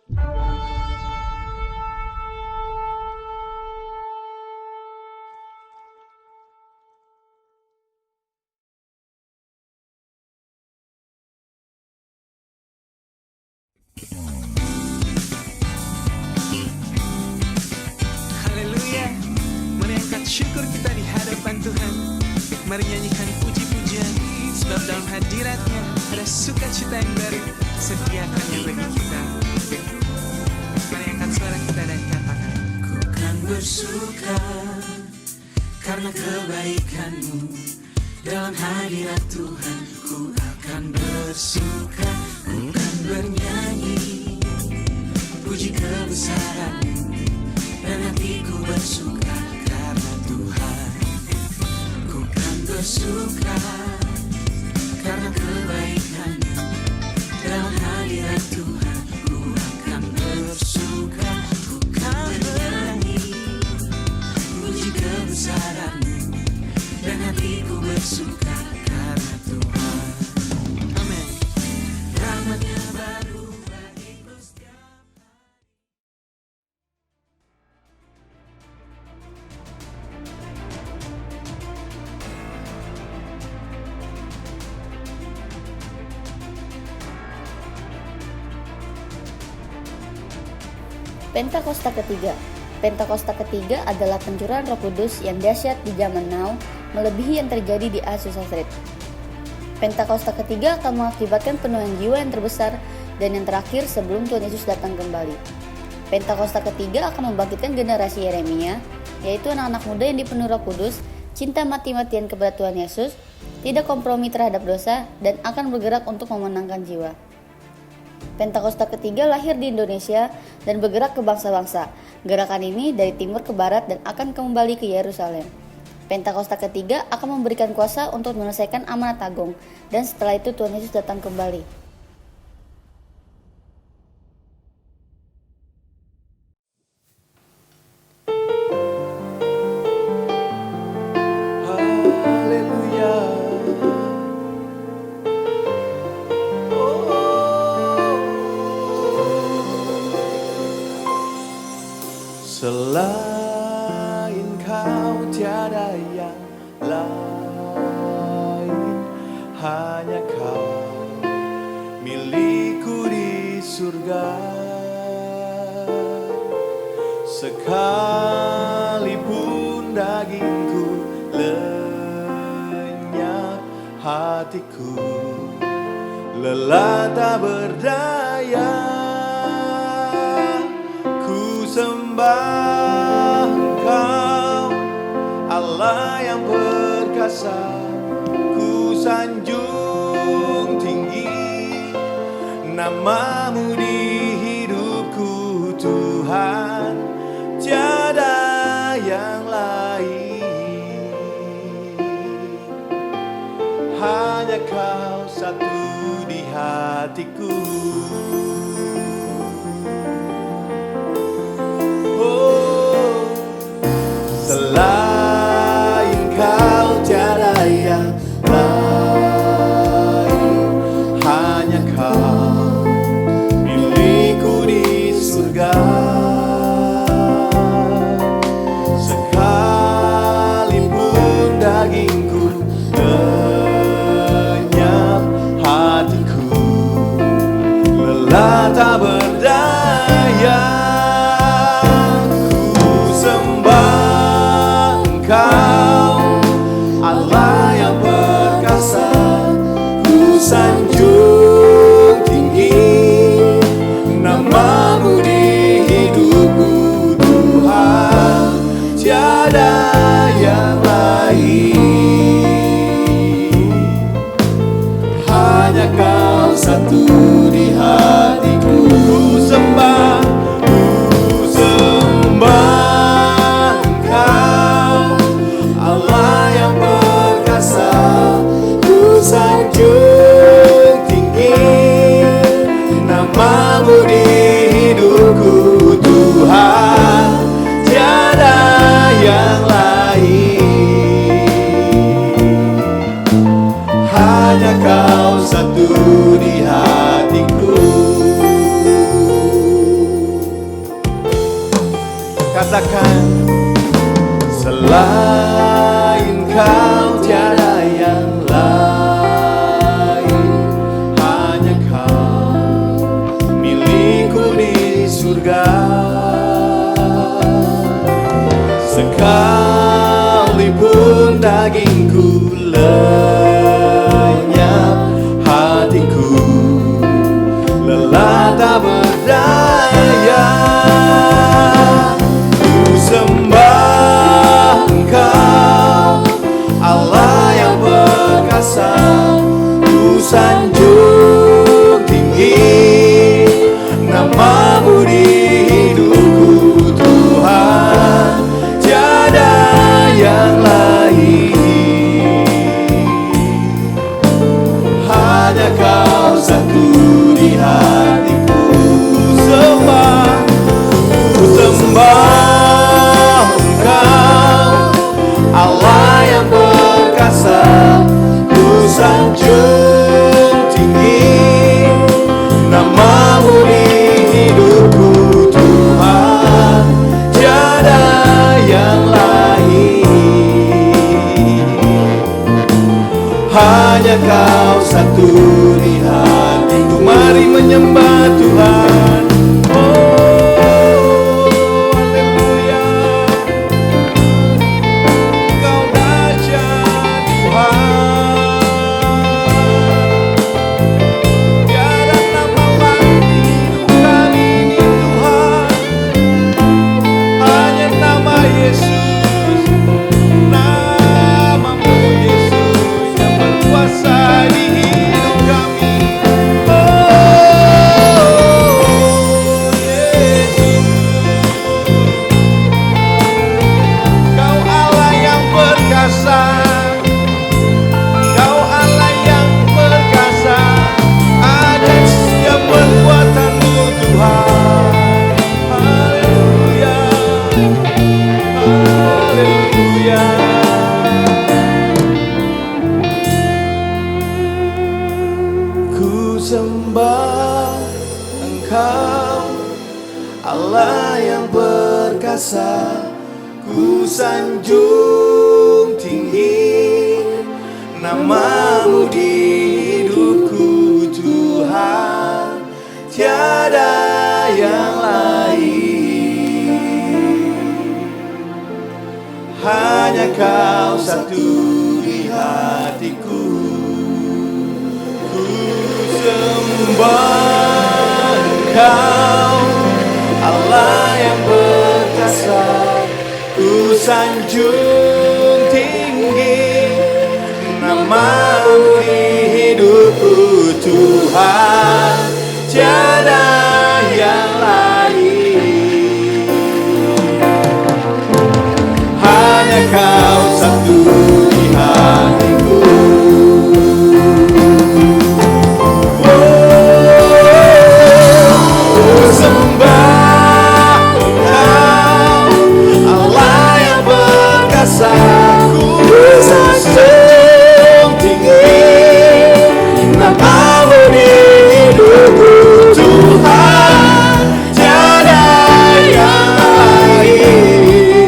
Haleluya, mengangkat syukur kita di hadapan Tuhan. Mari nyanyikan puji-pujian, sebab dalam hadirat-Nya ada sukacita yang baru sediakannya bagi kita. Mari angkat suara kita dan katakan, ku kan bersuka karena kebaikan-Mu. Dalam hadirat Tuhan ku akan bersuka, ku kan bernyanyi puji kebesaran-Mu. Dan hatiku bersuka karena Tuhan. Ku kan bersuka karena kebaikan-Mu. Dalam hadirat Tuhan ku akan bersuka, ku kan bernyanyi puji kebesaran-Mu. Dan hatiku bersuka karena Tuhan. Amin. Rahmat-Nya baru bagiku setiap. Pentakosta ketiga. Pentakosta ketiga adalah pencurahan Roh Kudus yang dahsyat di zaman now, melebihi yang terjadi di Azusa Street. Pentakosta ketiga akan mengakibatkan penuhan jiwa yang terbesar dan yang terakhir sebelum Tuhan Yesus datang kembali. Pentakosta ketiga akan membangkitkan generasi Yeremia, yaitu anak-anak muda yang dipenuhi Roh Kudus, cinta mati-matian kepada Tuhan Yesus, tidak kompromi terhadap dosa, dan akan bergerak untuk memenangkan jiwa. Pentakosta ketiga lahir di Indonesia dan bergerak ke bangsa-bangsa. Gerakan ini dari timur ke barat dan akan kembali ke Yerusalem. Pentakosta ketiga akan memberikan kuasa untuk menyelesaikan amanat agung, dan setelah itu Tuhan Yesus datang kembali. Haleluya. Selain Kau tiada yang lain, hanya Kau milikku di surga. Sekalipun dagingku lenyap, hatiku lelah tak berdaya. Ku sembah Engkau, Allah yang perkasa. Ku sanjung tinggi nama-Mu di hidupku, Tuhan, tiada yang lain. Hanya Kau satu di hatiku. Oh, selain Kau tiada yang lain, hanya Kau milikku di surga. Sekalipun dagingku lenyap, hatiku lelah tak berdaya. Ku sembah Engkau, Allah yang perkasa. Ku sanjung tinggi nama-Mu di hidupku, Tuhan, tiada yang lain. Hanya Kau satu di hatiku. katakan, selain Kau tiada yang lain, hanya Kau milikku di surga. Sekalipun dagingku lenyap, hatiku lelah tak berdaya. Ku sembah Engkau, Allah yang perkasa. Ku sanjung tinggi nama-Mu di hidupku, Tuhan, tiada yang lain. Hanya Kau satu di hatiku. Ku sembah Engkau, Allah yang perkasa. Ku sanjung tinggi nama-Mu di hidupku, Tuhan, tiada yang lain. Hanya Kau satu di hatiku. Mari menyembah Tuhan. Oh, haleluya. Kau dahsyat Tuhan. Tiada nama lain di hidup kami ini, Tuhan. Hanya nama Yesus, nama-Mu Yesus yang berkuasa di hidup kami. Oh, Yesus, Kau Allah yang perkasa, Kau Allah yang perkasa. Ajaib setiap perbuatan-Mu, Tuhan. Haleluya, haleluya. Ku sembah Engkau, Allah yang perkasa. Ku sanjung tinggi nama-Mu di hidupku, Tuhan, tiada yang lain. Hanya Kau satu di hatiku. Ku sembah Engkau, Allah yang perkasa. Ku sanjung tinggi nama-Mu di hidupku, Tuhan, tiada yang lain. Hanya Kau satu di hatiku. Ku sembah Engkau, Allah yang perkasa. Ku sanjung tinggi nama-Mu di hidupku, Tuhan, tiada yang lain.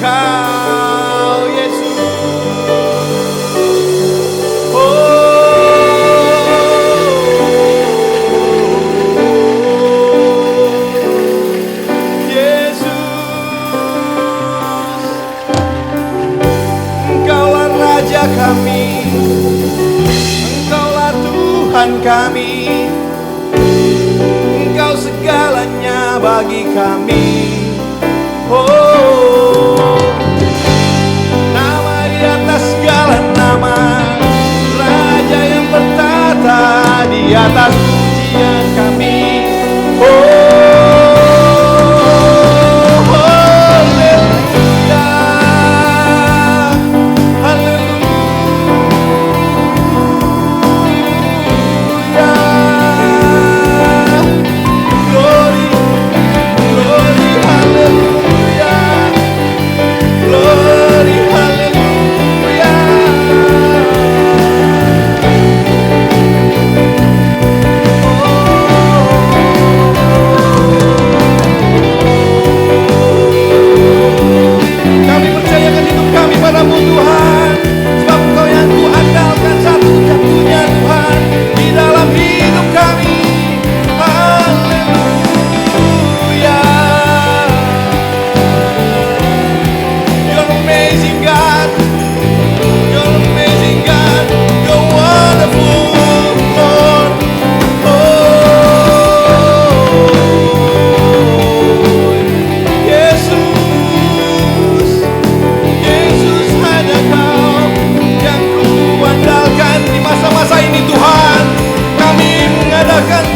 Engkau Yesus. Kami, Engkaulah Tuhan kami, Engkau segalanya bagi kami. Oh, nama di atas segala nama, Raja yang bertata di atas pujian kami.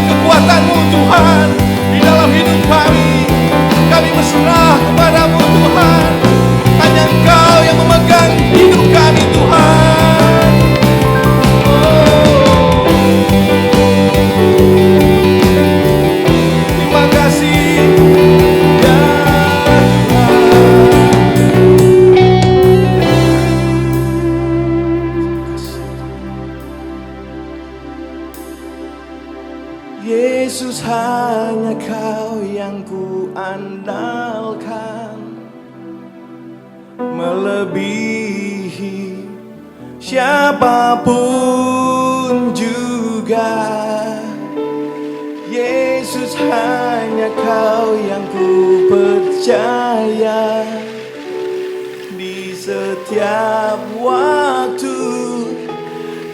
Kekuatan-Mu Tuhan di dalam hidup kami, kami berserah kepadamu Tuhan. Hanya Engkau yang memegang hidup kami Tuhan. Terima kasih ya Yesus, hanya Kau yang ku andalkan, melebihi siapapun juga. Yesus, hanya Kau yang ku percaya di setiap waktu.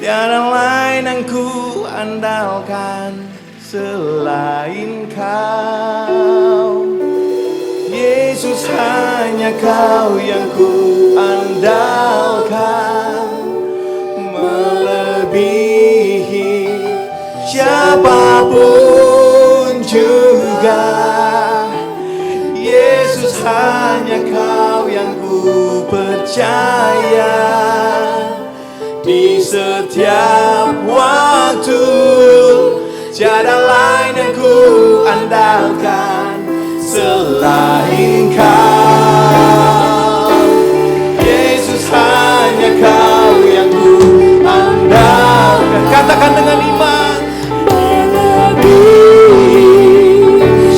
Tiada lain yang ku andalkan selain Kau. Yesus, hanya Kau yang ku andalkan, melebihi siapapun juga. Yesus, hanya Kau yang ku percaya di setiap waktu. Tiada lain yang ku andalkan selain Kau. Yesus, hanya Kau yang ku andalkan. Katakan dengan iman. Melebihi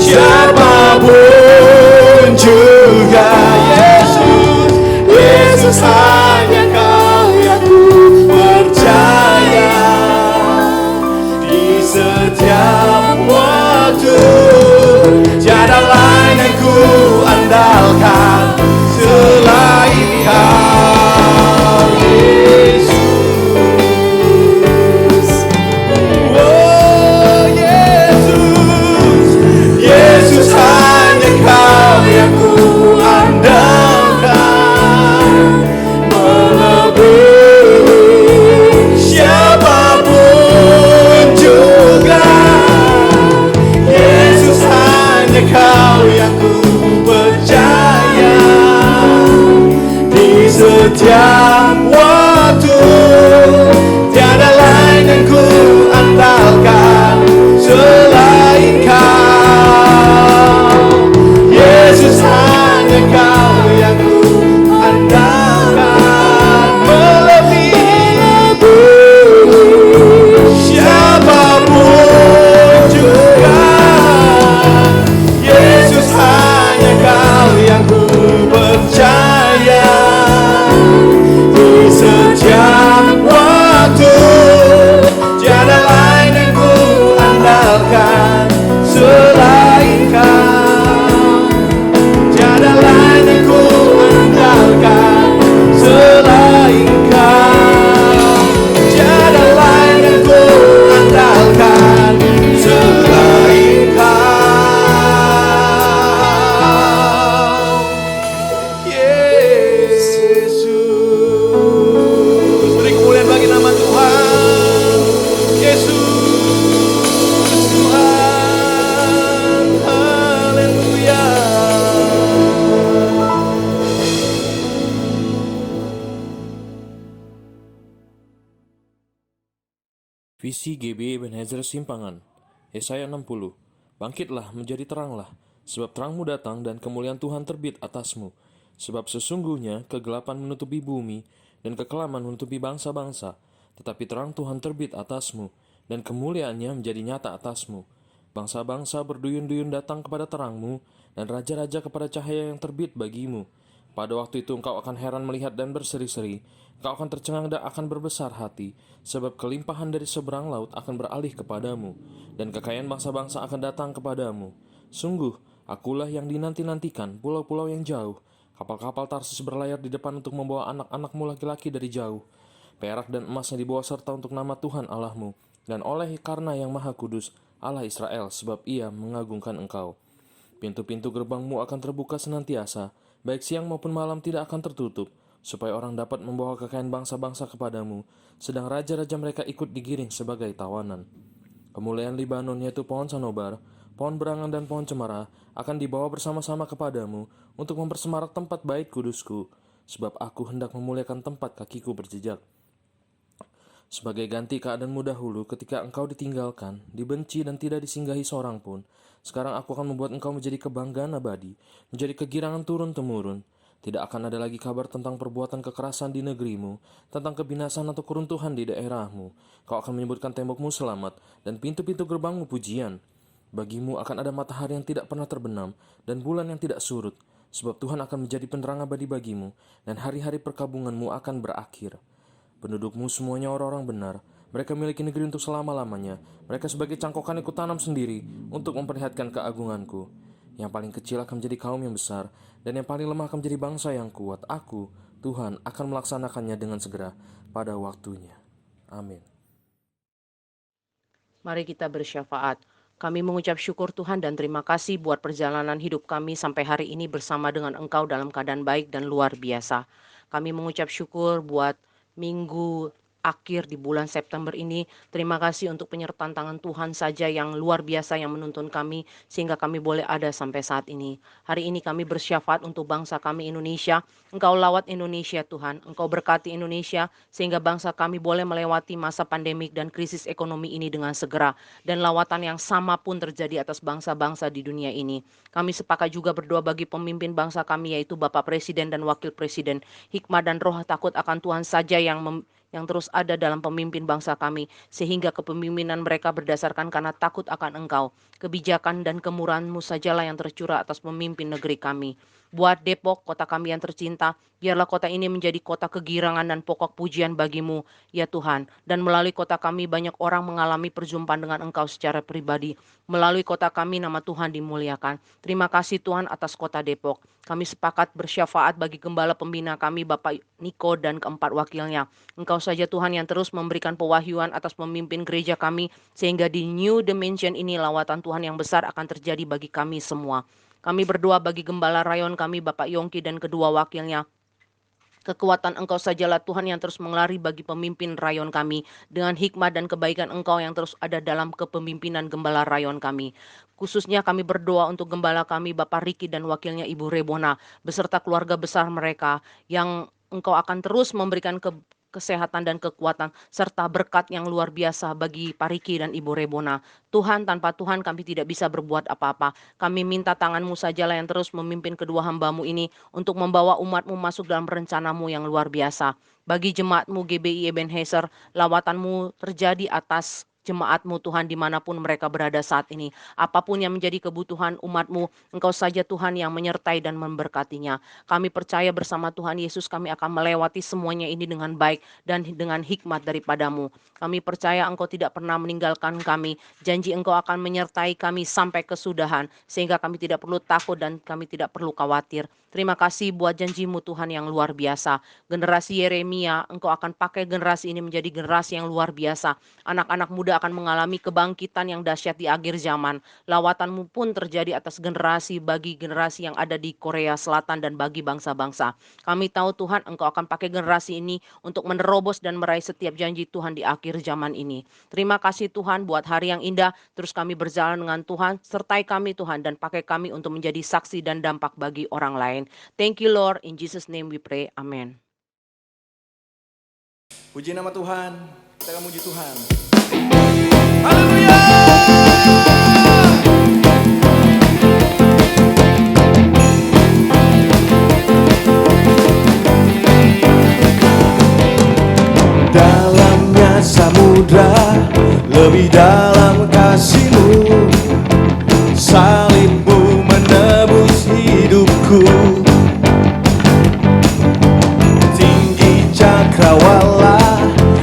siapapun juga. Yesus, Yesus, hanya Kau yang ku percaya di setiap waktu. Tiada lain yang ku Isi GB Ebenezer Simpangan, Yesaya 60. Bangkitlah, menjadi teranglah, sebab terangmu datang dan kemuliaan Tuhan terbit atasmu. Sebab sesungguhnya kegelapan menutupi bumi dan kekelaman menutupi bangsa-bangsa, tetapi terang Tuhan terbit atasmu dan kemuliaannya menjadi nyata atasmu. Bangsa-bangsa berduyun-duyun datang kepada terangmu dan raja-raja kepada cahaya yang terbit bagimu. Pada waktu itu engkau akan heran melihat dan berseri-seri, engkau akan tercengang dan akan berbesar hati, sebab kelimpahan dari seberang laut akan beralih kepadamu, dan kekayaan bangsa-bangsa akan datang kepadamu. Sungguh, akulah yang dinanti-nantikan, pulau-pulau yang jauh, kapal-kapal Tarsis berlayar di depan untuk membawa anak-anakmu laki-laki dari jauh. Perak dan emasnya dibawa serta untuk nama Tuhan Allahmu, dan oleh karena yang Maha Kudus, Allah Israel, sebab Ia mengagungkan engkau. Pintu-pintu gerbangmu akan terbuka senantiasa, baik siang maupun malam tidak akan tertutup, supaya orang dapat membawa kekayaan bangsa-bangsa kepadamu, sedang raja-raja mereka ikut digiring sebagai tawanan. Kemuliaan Libanon, yaitu pohon sanobar, pohon berangan dan pohon cemara, akan dibawa bersama-sama kepadamu untuk mempersemarak tempat bait kudusku, sebab aku hendak memuliakan tempat kakiku berjejak. Sebagai ganti keadaanmu dahulu ketika engkau ditinggalkan, dibenci dan tidak disinggahi seorang pun, sekarang aku akan membuat engkau menjadi kebanggaan abadi, menjadi kegirangan turun-temurun. Tidak akan ada lagi kabar tentang perbuatan kekerasan di negerimu, tentang kebinasan atau keruntuhan di daerahmu. Kau akan menyebutkan tembokmu selamat, dan pintu-pintu gerbangmu pujian. Bagimu akan ada matahari yang tidak pernah terbenam, dan bulan yang tidak surut, sebab Tuhan akan menjadi penerang abadi bagimu, dan hari-hari perkabunganmu akan berakhir. Pendudukmu semuanya orang-orang benar. Mereka memiliki negeri untuk selama-lamanya. Mereka sebagai cangkokan yang kutanam sendiri untuk memperlihatkan keagunganku. Yang paling kecil akan menjadi kaum yang besar, dan yang paling lemah akan menjadi bangsa yang kuat. Aku, Tuhan, akan melaksanakannya dengan segera pada waktunya. Amin. Mari kita bersyafaat. Kami mengucap syukur Tuhan dan terima kasih buat perjalanan hidup kami sampai hari ini bersama dengan Engkau dalam keadaan baik dan luar biasa. Kami mengucap syukur buat minggu akhir di bulan September ini. Terima kasih untuk penyertaan tangan Tuhan saja yang luar biasa yang menuntun kami sehingga kami boleh ada sampai saat ini. Hari ini kami bersyafaat untuk bangsa kami Indonesia. Engkau lawat Indonesia Tuhan, Engkau berkati Indonesia sehingga bangsa kami boleh melewati masa pandemik dan krisis ekonomi ini dengan segera. Dan lawatan yang sama pun terjadi atas bangsa-bangsa di dunia ini. Kami sepakat juga berdoa bagi pemimpin bangsa kami yaitu Bapak Presiden dan Wakil Presiden. Hikmat dan roh takut akan Tuhan saja yang terus ada dalam pemimpin bangsa kami, sehingga kepemimpinan mereka berdasarkan karena takut akan Engkau. Kebijakan dan kemurahan-Mu sajalah yang tercurah atas pemimpin negeri kami. Buat Depok, kota kami yang tercinta, biarlah kota ini menjadi kota kegirangan dan pokok pujian bagi-Mu, ya Tuhan. Dan melalui kota kami banyak orang mengalami perjumpaan dengan Engkau secara pribadi. Melalui kota kami nama Tuhan dimuliakan. Terima kasih Tuhan atas kota Depok. Kami sepakat bersyafaat bagi gembala pembina kami Bapak Niko dan keempat wakilnya. Engkau saja Tuhan yang terus memberikan pewahyuan atas pemimpin gereja kami, sehingga di New Dimension ini lawatan Tuhan yang besar akan terjadi bagi kami semua. Kami berdoa bagi gembala rayon kami Bapak Yongki dan kedua wakilnya. Kekuatan Engkau sajalah Tuhan yang terus mengelari bagi pemimpin rayon kami. Dengan hikmat dan kebaikan Engkau yang terus ada dalam kepemimpinan gembala rayon kami. Khususnya kami berdoa untuk gembala kami Bapak Riki dan wakilnya Ibu Rebona. Beserta keluarga besar mereka yang Engkau akan terus memberikan kesehatan dan kekuatan serta berkat yang luar biasa bagi Pak Riki dan Ibu Rebona. Tuhan, tanpa Tuhan kami tidak bisa berbuat apa-apa. Kami minta tangan-Mu sajalah yang terus memimpin kedua hamba-Mu ini untuk membawa umat-Mu masuk dalam rencana-Mu yang luar biasa. Bagi jemaat-Mu GBI Ebenezer, lawatan-Mu terjadi atas jemaat-Mu Tuhan dimanapun mereka berada saat ini. Apapun yang menjadi kebutuhan umat-Mu, Engkau saja Tuhan yang menyertai dan memberkatinya. Kami percaya bersama Tuhan Yesus kami akan melewati semuanya ini dengan baik dan dengan hikmat daripada-Mu. Kami percaya Engkau tidak pernah meninggalkan kami. Janji Engkau akan menyertai kami sampai kesudahan, sehingga kami tidak perlu takut dan kami tidak perlu khawatir. Terima kasih buat janji-Mu Tuhan yang luar biasa. Generasi Yeremia, Engkau akan pakai generasi ini menjadi generasi yang luar biasa. Anak-anak muda akan mengalami kebangkitan yang dahsyat di akhir zaman. Lawatan-Mu pun terjadi atas generasi bagi generasi yang ada di Korea Selatan dan bagi bangsa-bangsa. Kami tahu Tuhan Engkau akan pakai generasi ini untuk menerobos dan meraih setiap janji Tuhan di akhir zaman ini. Terima kasih Tuhan buat hari yang indah. Terus kami berjalan dengan Tuhan. Sertai kami Tuhan dan pakai kami untuk menjadi saksi dan dampak bagi orang lain. Thank you Lord. In Jesus name we pray. Amen. Puji nama Tuhan, kita akan muji Tuhan. Haleluya. Dalamnya samudra, lebih dalam kasih-Mu, salib-Mu menebus hidupku. Tinggi cakrawala,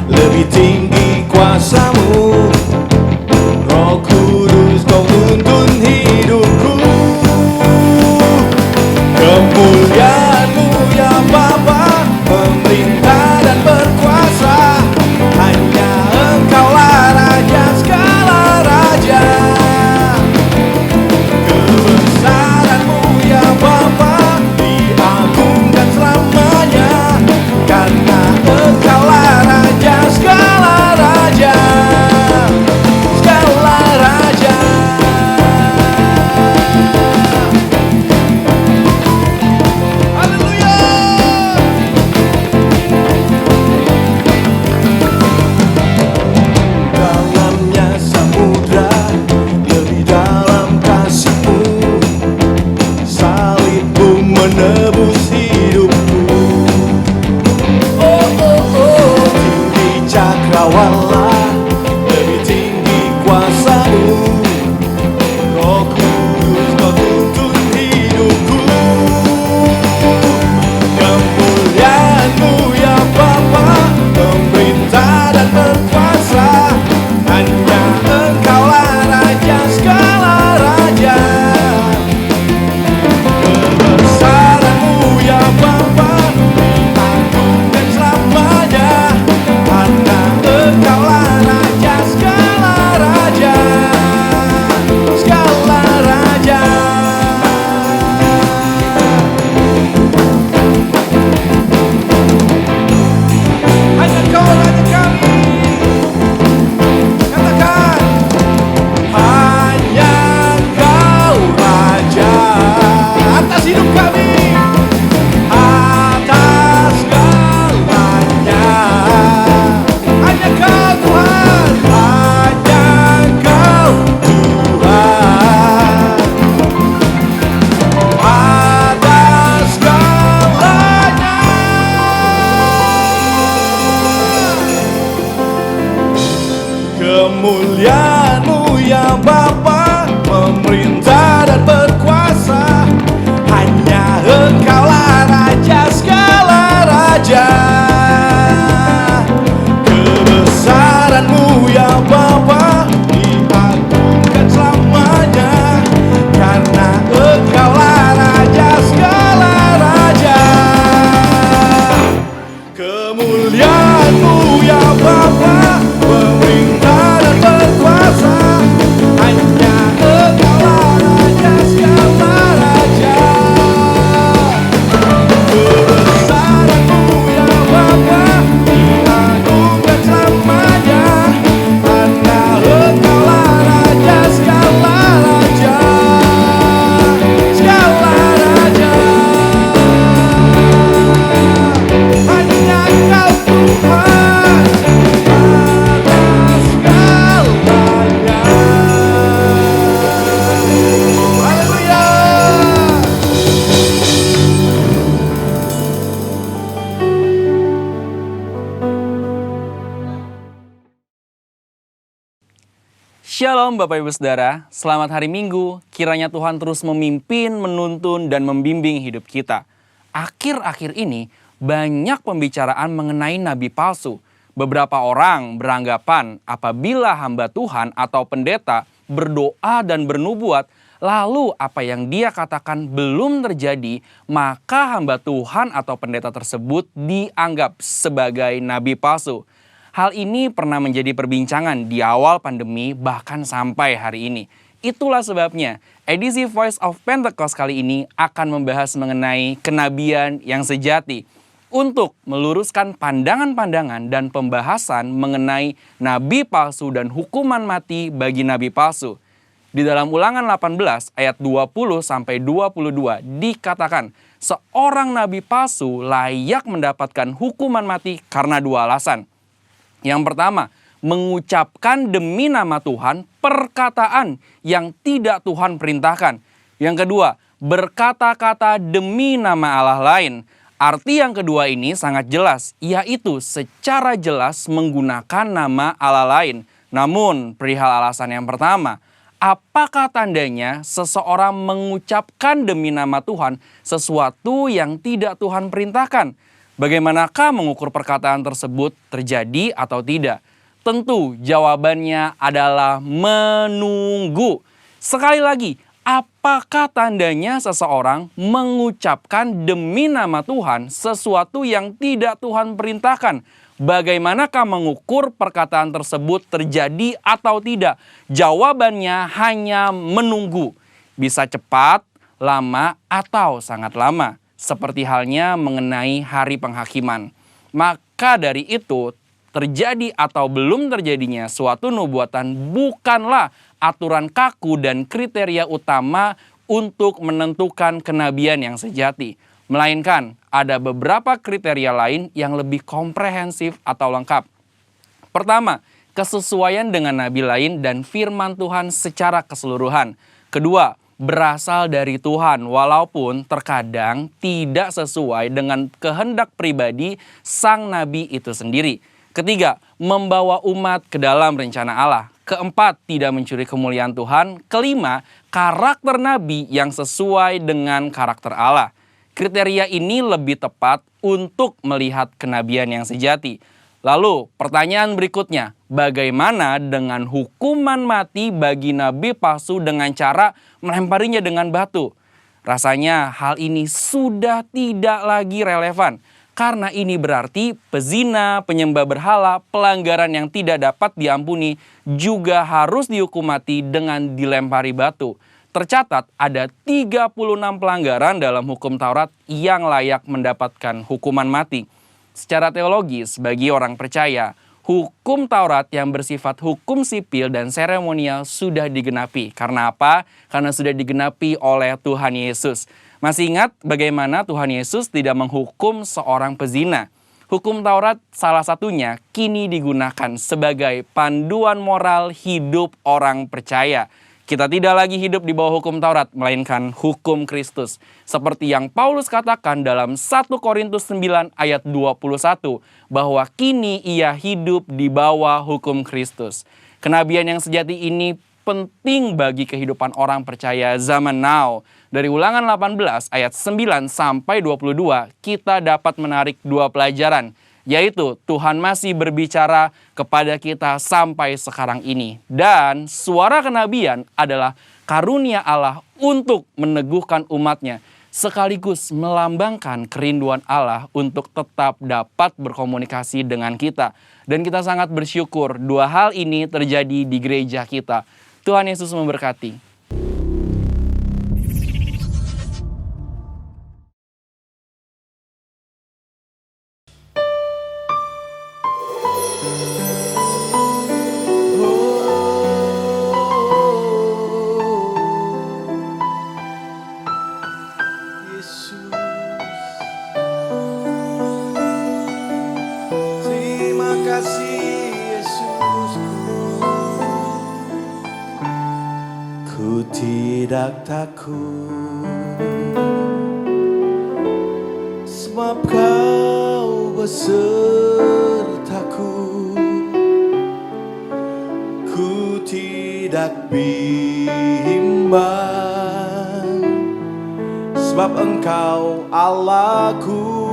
lebih tinggi kuasa-Mu, Roh Kudus Kau tuntun hidupku. Kemuliaan-Mu ya Bapa, memerintah dan berkuasa, hanya Engkaulah Raja segala raja. Kebesaran-Mu ya Bapa, diagungkan selamanya, karena Engkaulah Raja segala raja, segala raja. Haleluya. Dalamnya samudra, lebih dalam kasih-Mu, salib-Mu menebus hidupku. Oh, oh, oh, tinggi cakrawala, lebih tinggi kuasa-Mu, Roh Kudus Kau tuntun hidupku. Kemuliaan-Mu ya Bapa, memerintah dan berkuasa, hanya Engkaulah Raja segala raja. Kebesaran-Mu ya Bapa, diagungkan selamanya, karena Engkaulah Raja segala raja, segala raja. Hanya Kau Raja kami. Katakan, hanya Kau Raja atas hidup kami, atas segalanya. Hanya Kau Tuhan, hanya Kau Tuhan, atas segalanya. Kemuliaan-Mu ya Bapa, memerintah dan berkuasa, hanya Engkaulah Raja segala raja. Kebesaran-Mu ya Bapa, diagungkan selamanya, karena Engkaulah Raja segala raja. Kemuliaan-Mu ya Bapa, memerintah dan berkuasa, hanya Engkaulah Raja segala raja. Kebesaran-Mu ya Bapa, diagungkan selamanya, karena Engkaulah Raja segala raja, segala raja. Hanya Kau Tuhan, atas segalanya. Haleluya. Shalom Bapak Ibu Saudara, selamat hari Minggu. Kiranya Tuhan terus memimpin, menuntun, dan membimbing hidup kita. Akhir-akhir ini banyak pembicaraan mengenai nabi palsu. Beberapa orang beranggapan apabila hamba Tuhan atau pendeta berdoa dan bernubuat, lalu apa yang dia katakan belum terjadi, maka hamba Tuhan atau pendeta tersebut dianggap sebagai nabi palsu. Hal ini pernah menjadi perbincangan di awal pandemi bahkan sampai hari ini. Itulah sebabnya edisi Voice of Pentecost kali ini akan membahas mengenai kenabian yang sejati. Untuk meluruskan pandangan-pandangan dan pembahasan mengenai nabi palsu dan hukuman mati bagi nabi palsu. Di dalam Ulangan 18 ayat 20-22 dikatakan, seorang nabi palsu layak mendapatkan hukuman mati karena dua alasan. Yang pertama, mengucapkan demi nama Tuhan perkataan yang tidak Tuhan perintahkan. Yang kedua, berkata-kata demi nama Allah lain. Arti yang kedua ini sangat jelas, yaitu secara jelas menggunakan nama Allah lain. Namun, perihal alasan yang pertama, apakah tandanya seseorang mengucapkan demi nama Tuhan sesuatu yang tidak Tuhan perintahkan? Bagaimanakah mengukur perkataan tersebut terjadi atau tidak? Tentu jawabannya adalah menunggu. Sekali lagi, apakah tandanya seseorang mengucapkan demi nama Tuhan sesuatu yang tidak Tuhan perintahkan? Bagaimanakah mengukur perkataan tersebut terjadi atau tidak? Jawabannya hanya menunggu. Bisa cepat, lama, atau sangat lama. Seperti halnya mengenai hari penghakiman. Maka dari itu, terjadi atau belum terjadinya suatu nubuatan bukanlah aturan kaku dan kriteria utama untuk menentukan kenabian yang sejati. Melainkan ada beberapa kriteria lain yang lebih komprehensif atau lengkap. Pertama, kesesuaian dengan nabi lain dan firman Tuhan secara keseluruhan. Kedua, berasal dari Tuhan walaupun terkadang tidak sesuai dengan kehendak pribadi sang nabi itu sendiri. Ketiga, membawa umat ke dalam rencana Allah. Keempat, tidak mencuri kemuliaan Tuhan. Kelima, karakter nabi yang sesuai dengan karakter Allah. Kriteria ini lebih tepat untuk melihat kenabian yang sejati. Lalu, pertanyaan berikutnya, bagaimana dengan hukuman mati bagi nabi palsu dengan cara melemparinya dengan batu? Rasanya hal ini sudah tidak lagi relevan. Karena ini berarti pezina, penyembah berhala, pelanggaran yang tidak dapat diampuni juga harus dihukum mati dengan dilempari batu. Tercatat ada 36 pelanggaran dalam hukum Taurat yang layak mendapatkan hukuman mati. Secara teologis, bagi orang percaya, hukum Taurat yang bersifat hukum sipil dan seremonial sudah digenapi. Karena apa? Karena sudah digenapi oleh Tuhan Yesus. Masih ingat bagaimana Tuhan Yesus tidak menghukum seorang pezina? Hukum Taurat salah satunya kini digunakan sebagai panduan moral hidup orang percaya. Kita tidak lagi hidup di bawah hukum Taurat, melainkan hukum Kristus. Seperti yang Paulus katakan dalam 1 Korintus 9 ayat 21, bahwa kini ia hidup di bawah hukum Kristus. Kenabian yang sejati ini penting bagi kehidupan orang percaya zaman now. Dari Ulangan 18 ayat 9 sampai 22, kita dapat menarik dua pelajaran, yaitu Tuhan masih berbicara kepada kita sampai sekarang ini. Dan suara kenabian adalah karunia Allah untuk meneguhkan umatnya, sekaligus melambangkan kerinduan Allah untuk tetap dapat berkomunikasi dengan kita. Dan kita sangat bersyukur dua hal ini terjadi di gereja kita. Tuhan Yesus memberkati. Tidak takut, sebab Kau besertaku. Ku tidak bimbang, sebab Engkau Allahku.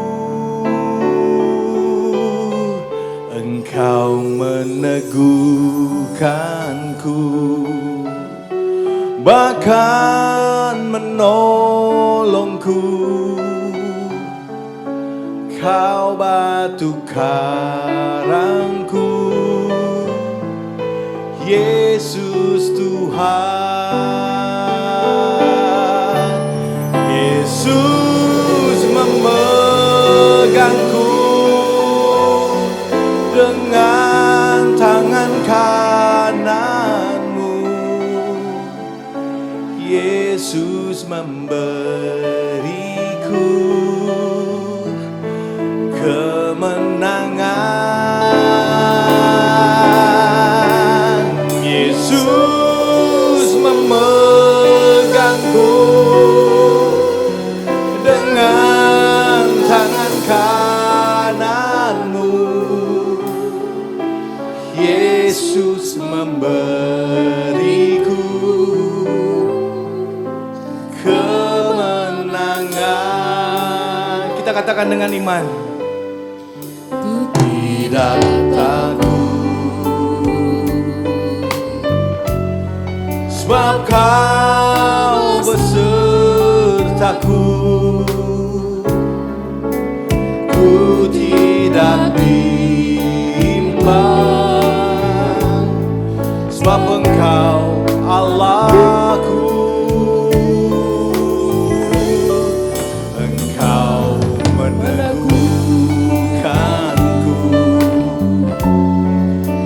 Engkau meneguhkanku, bahkan menolongku. Kau batu karangku, Yesus Tuhan. Yesus memegangku dengan tangan kananmu. Yesus memberiku kemenangan. kemenangan. Kita katakan dengan iman. Ku tidak takut, sebab Kau besertaku. Ku tidak bimbang, sebab Engkau Allahku. Engkau meneguhkanku,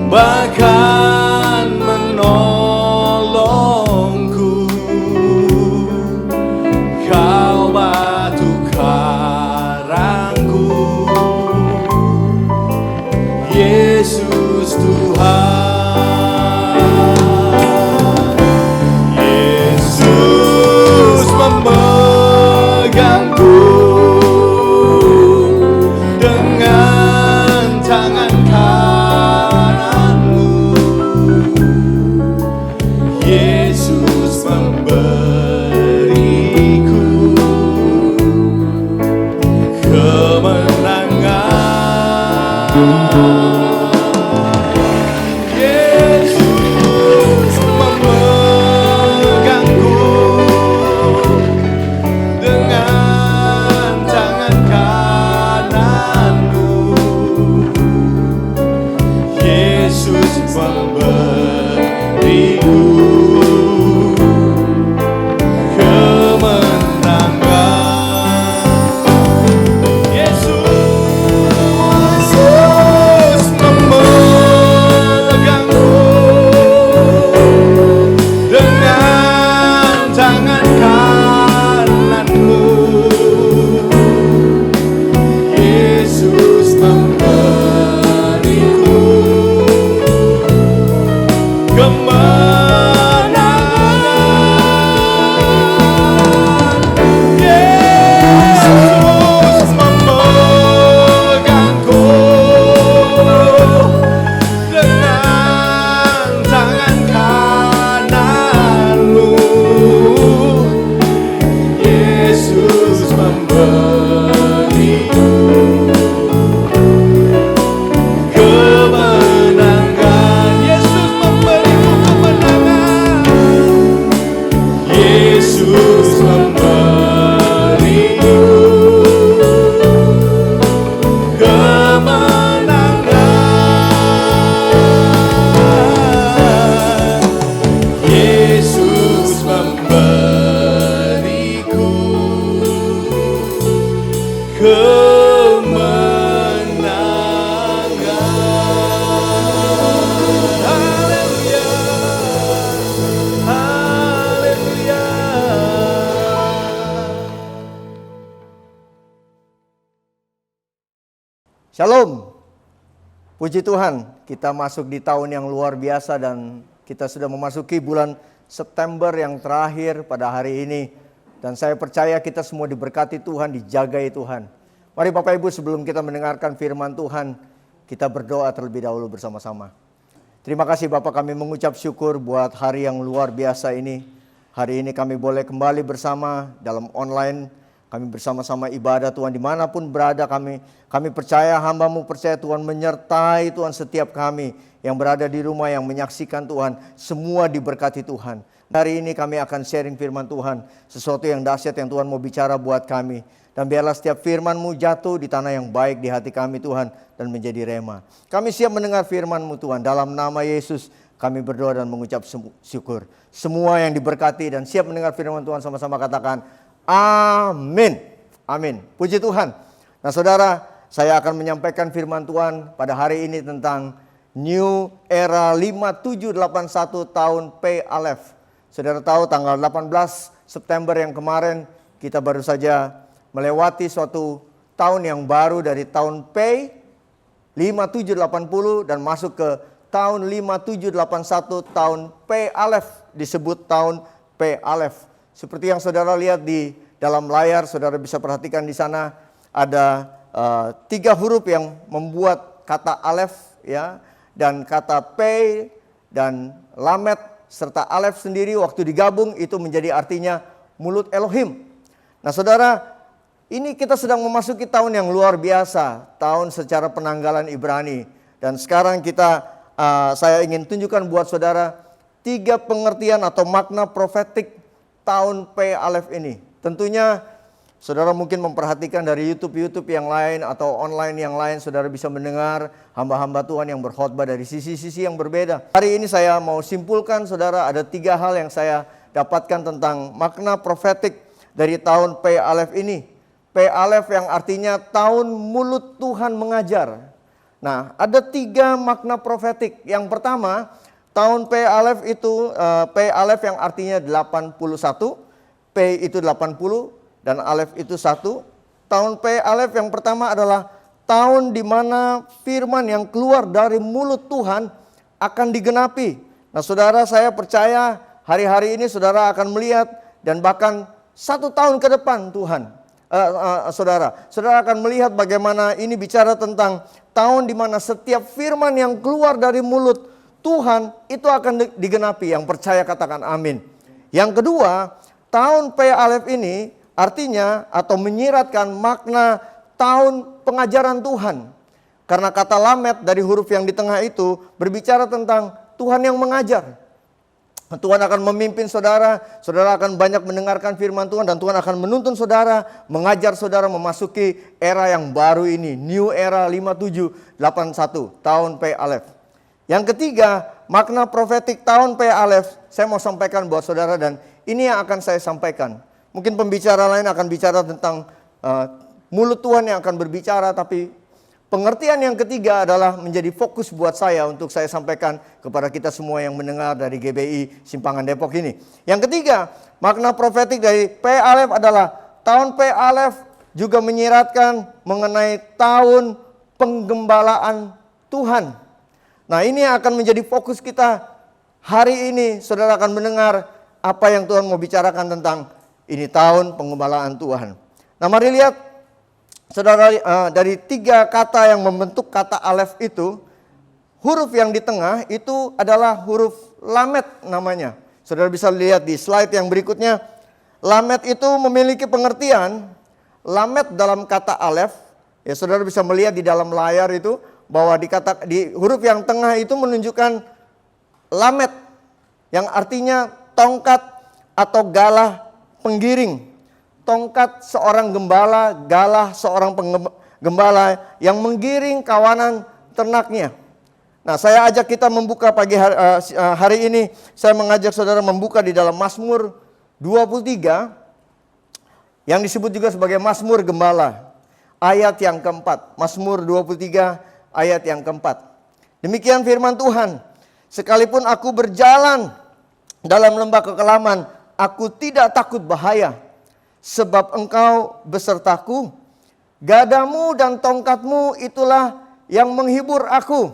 bahkan menolongku. Kau batu karangku, Yesus Tuhan. Yesus memegangku dengan tangan kananmu. Yesus memberiku kemenangan. Yesus memegangku dengan tangan kananmu. Yesus memberiku kemenangan. Yesus memegangku dengan tangan kananmu. Yesus memberiku kemenangan. Yesus memegangku dengan tangan kananmu. Yesus memberiku kemenangan. Yesus memberiku kemenangan. Yesus memberiku kemenangan. Yesus memberiku kemenangan. Haleluya. Haleluya. Shalom. Puji Tuhan, kita masuk di tahun yang luar biasa dan kita sudah memasuki bulan September yang terakhir pada hari ini. Dan saya percaya kita semua diberkati Tuhan, dijagai Tuhan. Mari Bapak Ibu, sebelum kita mendengarkan firman Tuhan, kita berdoa terlebih dahulu bersama-sama. Terima kasih Bapak, kami mengucap syukur buat hari yang luar biasa ini. Hari ini kami boleh kembali bersama dalam online. Kami bersama-sama ibadah Tuhan dimanapun berada kami. Kami percaya, hamba-Mu percaya Tuhan menyertai Tuhan setiap kami yang berada di rumah, yang menyaksikan Tuhan. Semua diberkati Tuhan. Hari ini kami akan sharing firman Tuhan. Sesuatu yang dahsyat yang Tuhan mau bicara buat kami. Dan biarlah setiap firman-Mu jatuh di tanah yang baik di hati kami Tuhan. Dan menjadi rema. Kami siap mendengar firman-Mu Tuhan. Dalam nama Yesus kami berdoa dan mengucap syukur. Semua yang diberkati dan siap mendengar firman Tuhan sama-sama katakan amin. Amin. Puji Tuhan. Nah saudara, saya akan menyampaikan firman Tuhan pada hari ini tentang New Era 5781 tahun P Aleph. Saudara tahu tanggal 18 September yang kemarin kita baru saja melewati suatu tahun yang baru dari tahun P 5780 dan masuk ke tahun 5781 tahun P Aleph, disebut tahun P Aleph. Seperti yang saudara lihat di dalam layar, saudara bisa perhatikan di sana ada 3 huruf yang membuat kata Aleph, ya, dan kata P dan Lamet serta Aleph sendiri waktu digabung itu menjadi artinya mulut Elohim. Nah saudara, ini kita sedang memasuki tahun yang luar biasa, tahun secara penanggalan Ibrani. Dan sekarang saya ingin tunjukkan buat saudara 3 pengertian atau makna profetik tahun P Alef ini. Tentunya saudara mungkin memperhatikan dari YouTube yang lain atau online yang lain, saudara bisa mendengar hamba-hamba Tuhan yang berkhotbah dari sisi-sisi yang berbeda. Hari ini saya mau simpulkan saudara, ada 3 hal yang saya dapatkan tentang makna profetik dari tahun P Alef ini. P Alef yang artinya tahun mulut Tuhan mengajar. Nah, ada 3 makna profetik. Yang pertama, tahun P Alef itu, P Alef yang artinya 81, P itu 80, dan Alef itu 1. Tahun P Alef yang pertama adalah tahun di mana firman yang keluar dari mulut Tuhan akan digenapi. Nah saudara, saya percaya hari-hari ini saudara akan melihat dan bahkan 1 tahun ke depan Tuhan. Saudara akan melihat bagaimana ini bicara tentang tahun di mana setiap firman yang keluar dari mulut Tuhan itu akan digenapi. Yang percaya katakan amin. Yang kedua, tahun P Alef ini artinya atau menyiratkan makna tahun pengajaran Tuhan. Karena kata lamet dari huruf yang di tengah itu berbicara tentang Tuhan yang mengajar. Tuhan akan memimpin saudara, saudara akan banyak mendengarkan firman Tuhan dan Tuhan akan menuntun saudara, mengajar saudara memasuki era yang baru ini. New Era 5781, tahun P Alef. Yang ketiga, makna profetik tahun P Alef, saya mau sampaikan buat saudara dan ini yang akan saya sampaikan. Mungkin pembicara lain akan bicara tentang mulut Tuhan yang akan berbicara, tapi pengertian yang ketiga adalah menjadi fokus buat saya untuk saya sampaikan kepada kita semua yang mendengar dari GBI Simpangan Depok ini. Yang ketiga, makna profetik dari P Alef adalah tahun P Alef juga menyiratkan mengenai tahun penggembalaan Tuhan. Nah ini akan menjadi fokus kita hari ini. Saudara akan mendengar apa yang Tuhan mau bicarakan tentang ini tahun penggembalaan Tuhan. Nah mari lihat saudara, dari 3 kata yang membentuk kata Alef itu, huruf yang di tengah itu adalah huruf lamet namanya. Saudara bisa lihat di slide yang berikutnya. Lamet itu memiliki pengertian, lamet dalam kata Alef, ya saudara bisa melihat di dalam layar itu bahwa di huruf yang tengah itu menunjukkan lamet yang artinya tongkat atau galah penggiring. Tongkat seorang gembala, galah seorang gembala yang menggiring kawanan ternaknya. Nah saya ajak kita membuka pagi hari ini, saya mengajak saudara membuka di dalam Mazmur 23 yang disebut juga sebagai Mazmur Gembala, ayat yang keempat. Mazmur 23 ayat yang keempat. Demikian firman Tuhan, sekalipun aku berjalan dalam lembah kekelaman, aku tidak takut bahaya, sebab engkau besertaku. Gadamu dan tongkatmu itulah yang menghibur aku.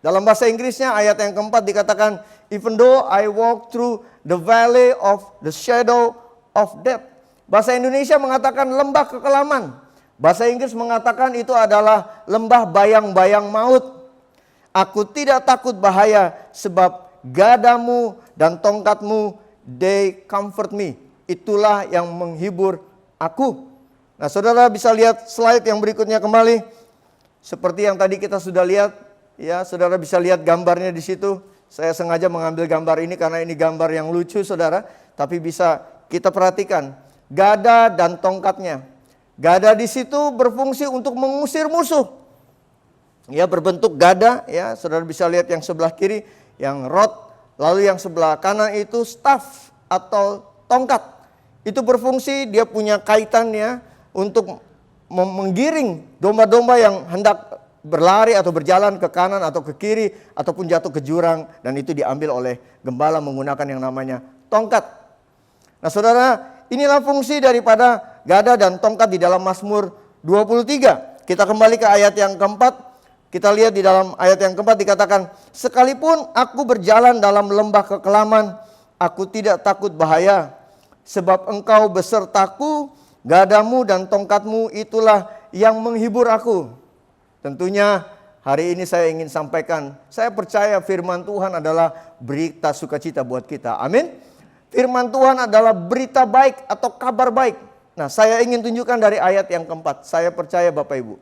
Dalam bahasa Inggrisnya ayat yang keempat dikatakan, even though I walk through the valley of the shadow of death. Bahasa Indonesia mengatakan lembah kekelaman. Bahasa Inggris mengatakan itu adalah lembah bayang-bayang maut. Aku tidak takut bahaya, sebab gadamu dan tongkatmu, they comfort me. Itulah yang menghibur aku. Nah saudara bisa lihat slide yang berikutnya kembali. Seperti yang tadi kita sudah lihat, ya saudara bisa lihat gambarnya di situ. Saya sengaja mengambil gambar ini karena ini gambar yang lucu saudara. Tapi bisa kita perhatikan gada dan tongkatnya. Gada di situ berfungsi untuk mengusir musuh. Ya berbentuk gada, ya saudara bisa lihat yang sebelah kiri yang rod. Lalu yang sebelah kanan itu staff atau tongkat. Itu berfungsi, dia punya kaitannya untuk menggiring domba-domba yang hendak berlari atau berjalan ke kanan atau ke kiri ataupun jatuh ke jurang, dan itu diambil oleh gembala menggunakan yang namanya tongkat. Nah saudara, inilah fungsi daripada gada dan tongkat di dalam Mazmur 23. Kita kembali ke ayat yang keempat. Kita lihat di dalam ayat yang keempat dikatakan, sekalipun aku berjalan dalam lembah kekelaman, aku tidak takut bahaya, sebab engkau besertaku, gadamu dan tongkatmu itulah yang menghibur aku. Tentunya hari ini saya ingin sampaikan, saya percaya firman Tuhan adalah berita sukacita buat kita. Amin. Firman Tuhan adalah berita baik atau kabar baik. Nah, saya ingin tunjukkan dari ayat yang keempat. Saya percaya Bapak Ibu,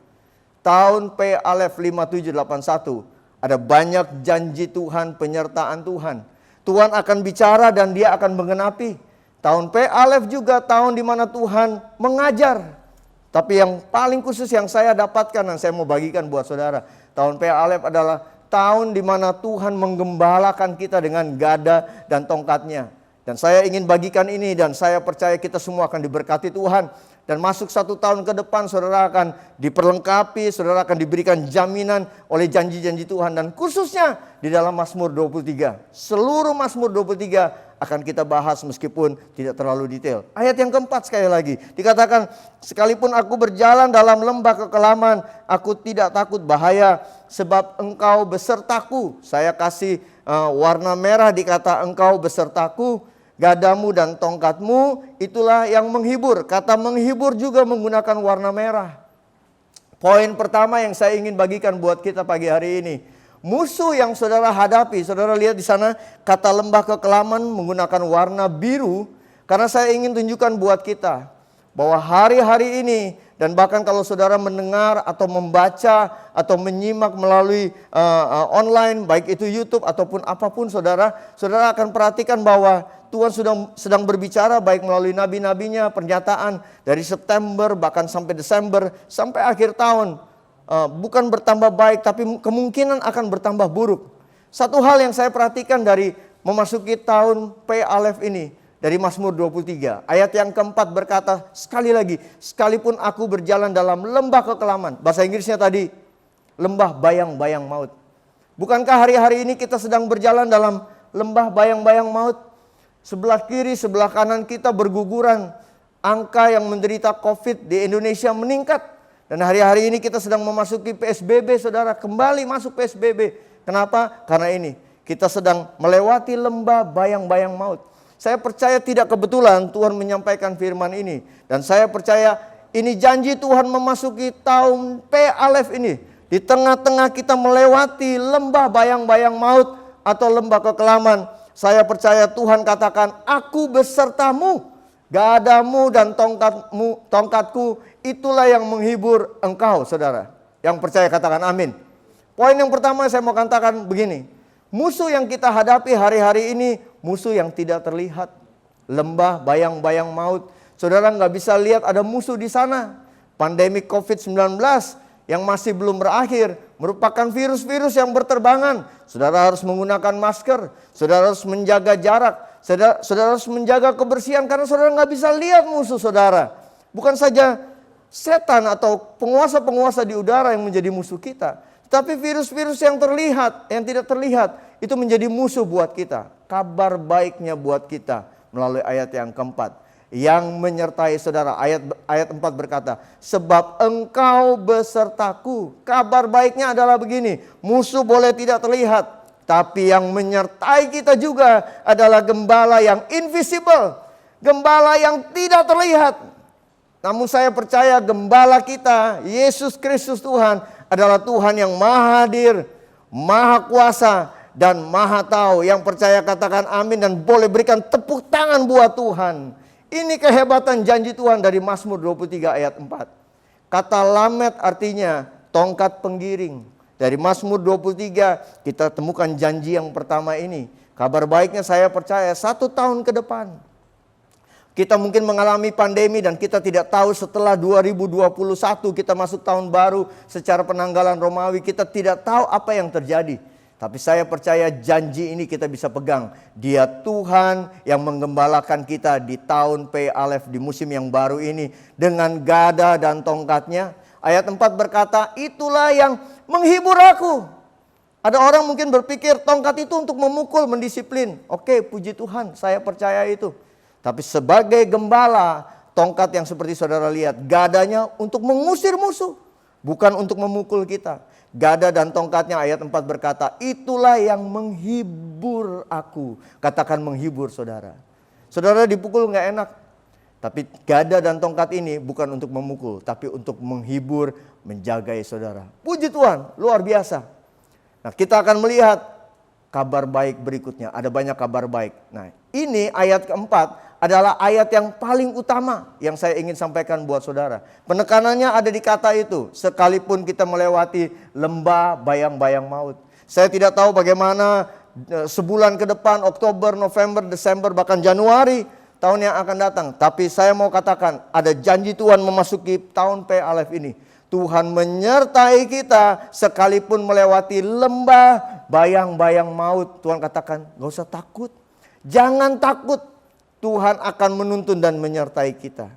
tahun P Alef 5781 ada banyak janji Tuhan, penyertaan Tuhan. Tuhan akan bicara dan dia akan menggenapi. Tahun P Alef juga tahun di mana Tuhan mengajar. Tapi yang paling khusus yang saya dapatkan dan saya mau bagikan buat saudara, tahun P Alef adalah tahun di mana Tuhan menggembalakan kita dengan gada dan tongkatnya. Dan saya ingin bagikan ini dan saya percaya kita semua akan diberkati Tuhan. Dan masuk 1 tahun ke depan saudara akan diperlengkapi, saudara akan diberikan jaminan oleh janji-janji Tuhan. Dan khususnya di dalam Mazmur 23. Seluruh Mazmur 23 akan kita bahas meskipun tidak terlalu detail. Ayat yang keempat sekali lagi. Dikatakan, sekalipun aku berjalan dalam lembah kekelaman, aku tidak takut bahaya sebab engkau besertaku. Saya kasih warna merah dikata engkau besertaku. Gadamu dan tongkatmu itulah yang menghibur. Kata menghibur juga menggunakan warna merah. Poin pertama yang saya ingin bagikan buat kita pagi hari ini. Musuh yang saudara hadapi, saudara lihat di sana kata lembah kekelaman menggunakan warna biru. Karena saya ingin tunjukkan buat kita bahwa hari-hari ini dan bahkan kalau saudara mendengar atau membaca atau menyimak melalui online, baik itu YouTube ataupun apapun saudara akan perhatikan bahwa Tuhan sedang berbicara baik melalui nabi-nabinya, pernyataan dari September bahkan sampai Desember sampai akhir tahun. Bukan bertambah baik tapi kemungkinan akan bertambah buruk. Satu hal yang saya perhatikan dari memasuki tahun P Alef ini, dari Mazmur 23 ayat yang keempat berkata sekali lagi, sekalipun aku berjalan dalam lembah kekelaman. Bahasa Inggrisnya tadi lembah bayang-bayang maut. Bukankah hari-hari ini kita sedang berjalan dalam lembah bayang-bayang maut? Sebelah kiri, sebelah kanan kita berguguran. Angka yang menderita COVID di Indonesia meningkat. Dan hari-hari ini kita sedang memasuki PSBB, saudara. Kembali masuk PSBB. Kenapa? Karena ini, kita sedang melewati lembah bayang-bayang maut. Saya percaya tidak kebetulan Tuhan menyampaikan firman ini. Dan saya percaya ini janji Tuhan memasuki tahun P Alef ini. Di tengah-tengah kita melewati lembah bayang-bayang maut atau lembah kekelaman. Saya percaya Tuhan katakan, aku besertamu, gadamu dan tongkatku, itulah yang menghibur engkau, saudara. Yang percaya katakan amin. Poin yang pertama saya mau katakan begini. Musuh yang kita hadapi hari-hari ini, musuh yang tidak terlihat. Lembah bayang-bayang maut. Saudara nggak bisa lihat ada musuh di sana. Pandemi COVID-19 yang masih belum berakhir merupakan virus-virus yang berterbangan. Saudara harus menggunakan masker, saudara harus menjaga jarak, saudara harus menjaga kebersihan karena saudara nggak bisa lihat musuh saudara. Bukan saja setan atau penguasa-penguasa di udara yang menjadi musuh kita, tapi virus-virus yang terlihat, yang tidak terlihat itu menjadi musuh buat kita. Kabar baiknya buat kita melalui ayat yang keempat. Yang menyertai saudara, ayat 4 berkata, sebab engkau besertaku. Kabar baiknya adalah begini, musuh boleh tidak terlihat, tapi yang menyertai kita juga adalah gembala yang invisible, gembala yang tidak terlihat. Namun saya percaya gembala kita, Yesus Kristus Tuhan, adalah Tuhan yang maha hadir, maha kuasa, dan maha tahu. Yang percaya katakan amin dan boleh berikan tepuk tangan buat Tuhan. Ini kehebatan janji Tuhan dari Mazmur 23 ayat 4. Kata lamet artinya tongkat penggiring. Dari Mazmur 23 kita temukan janji yang pertama ini. Kabar baiknya saya percaya 1 tahun ke depan. Kita mungkin mengalami pandemi dan kita tidak tahu setelah 2021 kita masuk tahun baru secara penanggalan Romawi. Kita tidak tahu apa yang terjadi. Tapi saya percaya janji ini kita bisa pegang. Dia Tuhan yang menggembalakan kita di tahun P Alef di musim yang baru ini. Dengan gada dan tongkatnya. Ayat 4 berkata, itulah yang menghibur aku. Ada orang mungkin berpikir tongkat itu untuk memukul, mendisiplin. Oke, puji Tuhan, saya percaya itu. Tapi sebagai gembala, tongkat yang seperti saudara lihat, gadanya untuk mengusir musuh. Bukan untuk memukul kita. Gada dan tongkatnya ayat 4 berkata, itulah yang menghibur aku. Katakan menghibur saudara. Saudara dipukul nggak enak. Tapi gada dan tongkat ini bukan untuk memukul, tapi untuk menghibur, menjagai saudara. Puji Tuhan, luar biasa. Nah kita akan melihat kabar baik berikutnya. Ada banyak kabar baik. Nah, ini ayat keempat adalah ayat yang paling utama yang saya ingin sampaikan buat saudara. Penekanannya ada di kata itu. Sekalipun kita melewati lembah bayang-bayang maut. Saya tidak tahu bagaimana sebulan ke depan, Oktober, November, Desember, bahkan Januari tahun yang akan datang. Tapi saya mau katakan, ada janji Tuhan memasuki tahun P Alef ini. Tuhan menyertai kita sekalipun melewati lembah bayang-bayang maut. Tuhan katakan, gak usah takut. Jangan takut. Tuhan akan menuntun dan menyertai kita.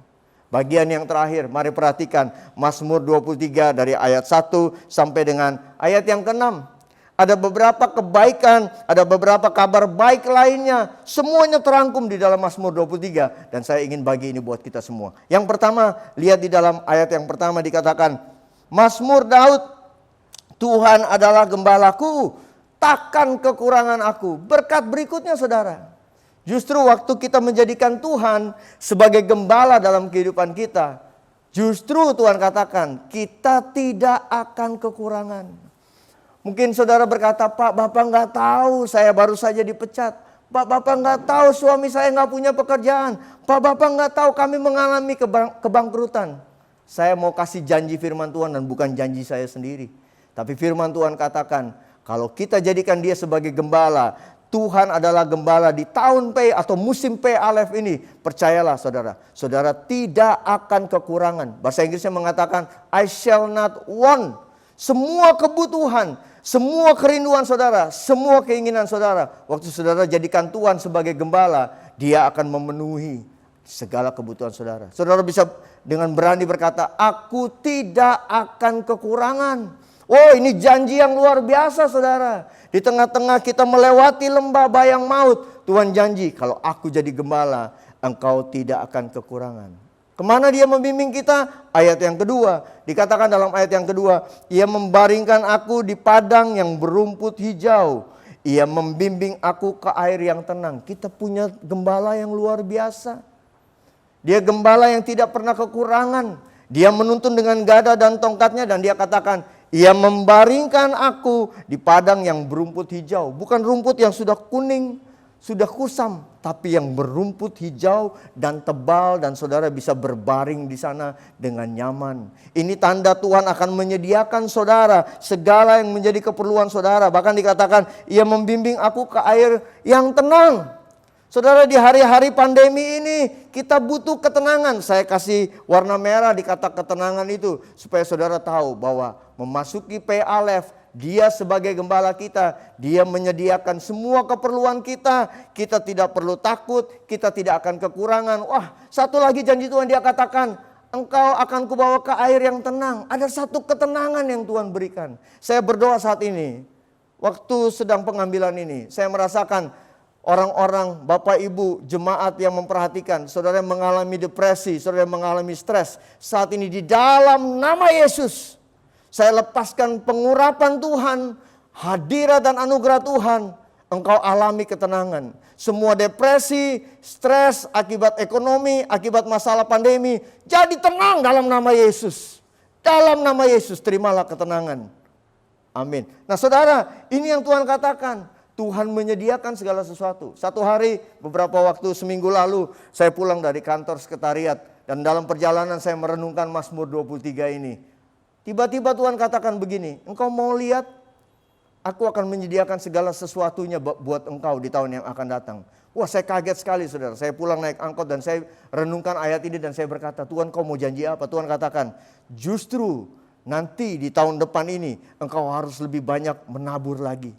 Bagian yang terakhir, mari perhatikan Mazmur 23 dari ayat 1 sampai dengan ayat yang ke-6. Ada beberapa kebaikan, ada beberapa kabar baik lainnya. Semuanya terangkum di dalam Mazmur 23. Dan saya ingin bagi ini buat kita semua. Yang pertama, lihat di dalam ayat yang pertama dikatakan, Mazmur Daud, Tuhan adalah gembalaku, takkan kekurangan aku. Berkat berikutnya saudara. Justru waktu kita menjadikan Tuhan sebagai gembala dalam kehidupan kita, justru Tuhan katakan, kita tidak akan kekurangan. Mungkin saudara berkata, Pak, Bapak nggak tahu saya baru saja dipecat. Pak, Bapak nggak tahu suami saya nggak punya pekerjaan. Pak, Bapak nggak tahu kami mengalami kebangkrutan. Saya mau kasih janji firman Tuhan dan bukan janji saya sendiri. Tapi firman Tuhan katakan, kalau kita jadikan dia sebagai gembala, Tuhan adalah gembala di tahun P atau musim P Alef ini. Percayalah saudara, saudara tidak akan kekurangan. Bahasa Inggrisnya mengatakan, I shall not want. Semua kebutuhan, semua kerinduan saudara, semua keinginan saudara, waktu saudara jadikan Tuhan sebagai gembala, dia akan memenuhi segala kebutuhan saudara. Saudara bisa dengan berani berkata, aku tidak akan kekurangan. Oh, ini janji yang luar biasa saudara. Di tengah-tengah kita melewati lembah bayang maut, Tuhan janji, kalau aku jadi gembala, engkau tidak akan kekurangan. Kemana dia membimbing kita? Ayat yang kedua, dikatakan dalam ayat yang kedua, ia membaringkan aku di padang yang berumput hijau. Ia membimbing aku ke air yang tenang. Kita punya gembala yang luar biasa. Dia gembala yang tidak pernah kekurangan. Dia menuntun dengan gada dan tongkatnya dan dia katakan, ia membaringkan aku di padang yang berumput hijau. Bukan rumput yang sudah kuning, sudah kusam, tapi yang berumput hijau dan tebal dan saudara bisa berbaring di sana dengan nyaman. Ini tanda Tuhan akan menyediakan saudara segala yang menjadi keperluan saudara. Bahkan dikatakan, ia membimbing aku ke air yang tenang. Saudara, di hari-hari pandemi ini kita butuh ketenangan. Saya kasih warna merah di kata ketenangan itu supaya saudara tahu bahwa memasuki P Alef, dia sebagai gembala kita, dia menyediakan semua keperluan kita. Kita tidak perlu takut, kita tidak akan kekurangan. Wah, satu lagi janji Tuhan, dia katakan, engkau akan kubawa ke air yang tenang. Ada satu ketenangan yang Tuhan berikan. Saya berdoa saat ini, waktu sedang pengambilan ini, saya merasakan orang-orang, Bapak Ibu, jemaat yang memperhatikan, saudara yang mengalami depresi, saudara yang mengalami stres. Saat ini di dalam nama Yesus, saya lepaskan pengurapan Tuhan, hadirat dan anugerah Tuhan. Engkau alami ketenangan. Semua depresi, stres, akibat ekonomi, akibat masalah pandemi, jadi tenang dalam nama Yesus. Dalam nama Yesus, terimalah ketenangan. Amin. Nah saudara, ini yang Tuhan katakan. Tuhan menyediakan segala sesuatu. Satu hari, beberapa waktu seminggu lalu, saya pulang dari kantor sekretariat. Dan dalam perjalanan saya merenungkan Mazmur 23 ini. Tiba-tiba Tuhan katakan begini, engkau mau lihat? Aku akan menyediakan segala sesuatunya buat engkau di tahun yang akan datang. Wah, saya kaget sekali saudara. Saya pulang naik angkot dan saya renungkan ayat ini dan saya berkata, Tuhan kau mau janji apa? Tuhan katakan, justru nanti di tahun depan ini engkau harus lebih banyak menabur lagi.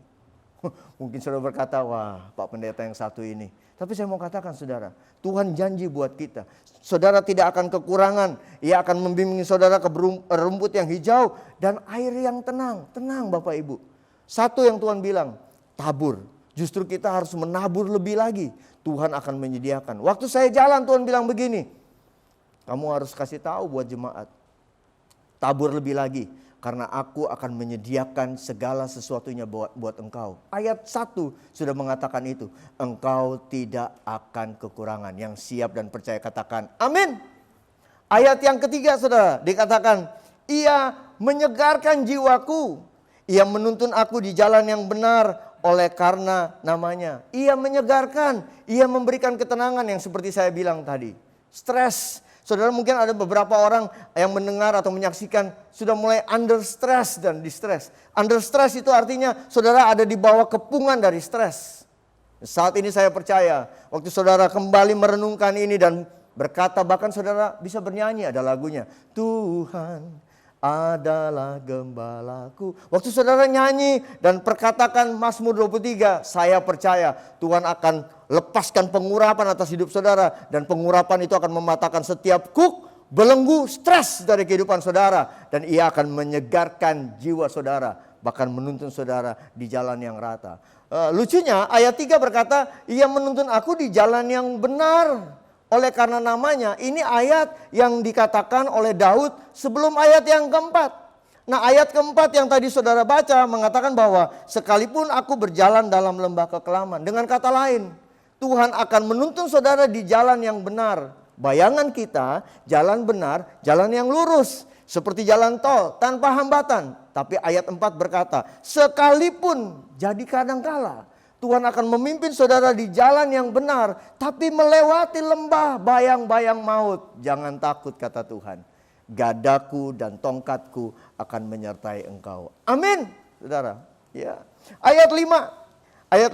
Mungkin saudara berkata, wah Pak Pendeta yang satu ini. Tapi saya mau katakan saudara, Tuhan janji buat kita. Saudara tidak akan kekurangan. Ia akan membimbing saudara ke rumput yang hijau dan air yang tenang. Tenang Bapak Ibu. Satu yang Tuhan bilang, tabur. Justru kita harus menabur lebih lagi. Tuhan akan menyediakan. Waktu saya jalan Tuhan bilang begini, kamu harus kasih tahu buat jemaat. Tabur lebih lagi. Karena aku akan menyediakan segala sesuatunya buat engkau. Ayat 1 sudah mengatakan itu. Engkau tidak akan kekurangan. Yang siap dan percaya katakan amin. Ayat yang ketiga saudara dikatakan. Ia menyegarkan jiwaku. Ia menuntun aku di jalan yang benar oleh karena namanya. Ia menyegarkan, ia memberikan ketenangan yang seperti saya bilang tadi. Stres. Saudara, mungkin ada beberapa orang yang mendengar atau menyaksikan sudah mulai under stress dan distress. Under stress itu artinya saudara ada di bawah kepungan dari stres. Saat ini saya percaya waktu saudara kembali merenungkan ini dan berkata, bahkan saudara bisa bernyanyi, ada lagunya. Tuhan adalah gembalaku. Waktu saudara nyanyi dan perkatakan Mazmur 23, saya percaya Tuhan akan lepaskan pengurapan atas hidup saudara. Dan pengurapan itu akan mematahkan setiap belenggu, stres dari kehidupan saudara. Dan ia akan menyegarkan jiwa saudara, bahkan menuntun saudara di jalan yang rata. Lucunya ayat 3 berkata, ia menuntun aku di jalan yang benar. Oleh karena namanya, ini ayat yang dikatakan oleh Daud sebelum ayat yang keempat. Nah, ayat keempat yang tadi saudara baca mengatakan bahwa sekalipun aku berjalan dalam lembah kekelaman. Dengan kata lain, Tuhan akan menuntun saudara di jalan yang benar. Bayangan kita, jalan benar, jalan yang lurus. Seperti jalan tol, tanpa hambatan. Tapi ayat 4 berkata, sekalipun jadi kadangkala Tuhan akan memimpin saudara di jalan yang benar, tapi melewati lembah bayang-bayang maut. Jangan takut, kata Tuhan. Gadaku dan tongkatku akan menyertai engkau. Amin, saudara. Ya. Ayat 5. Ayat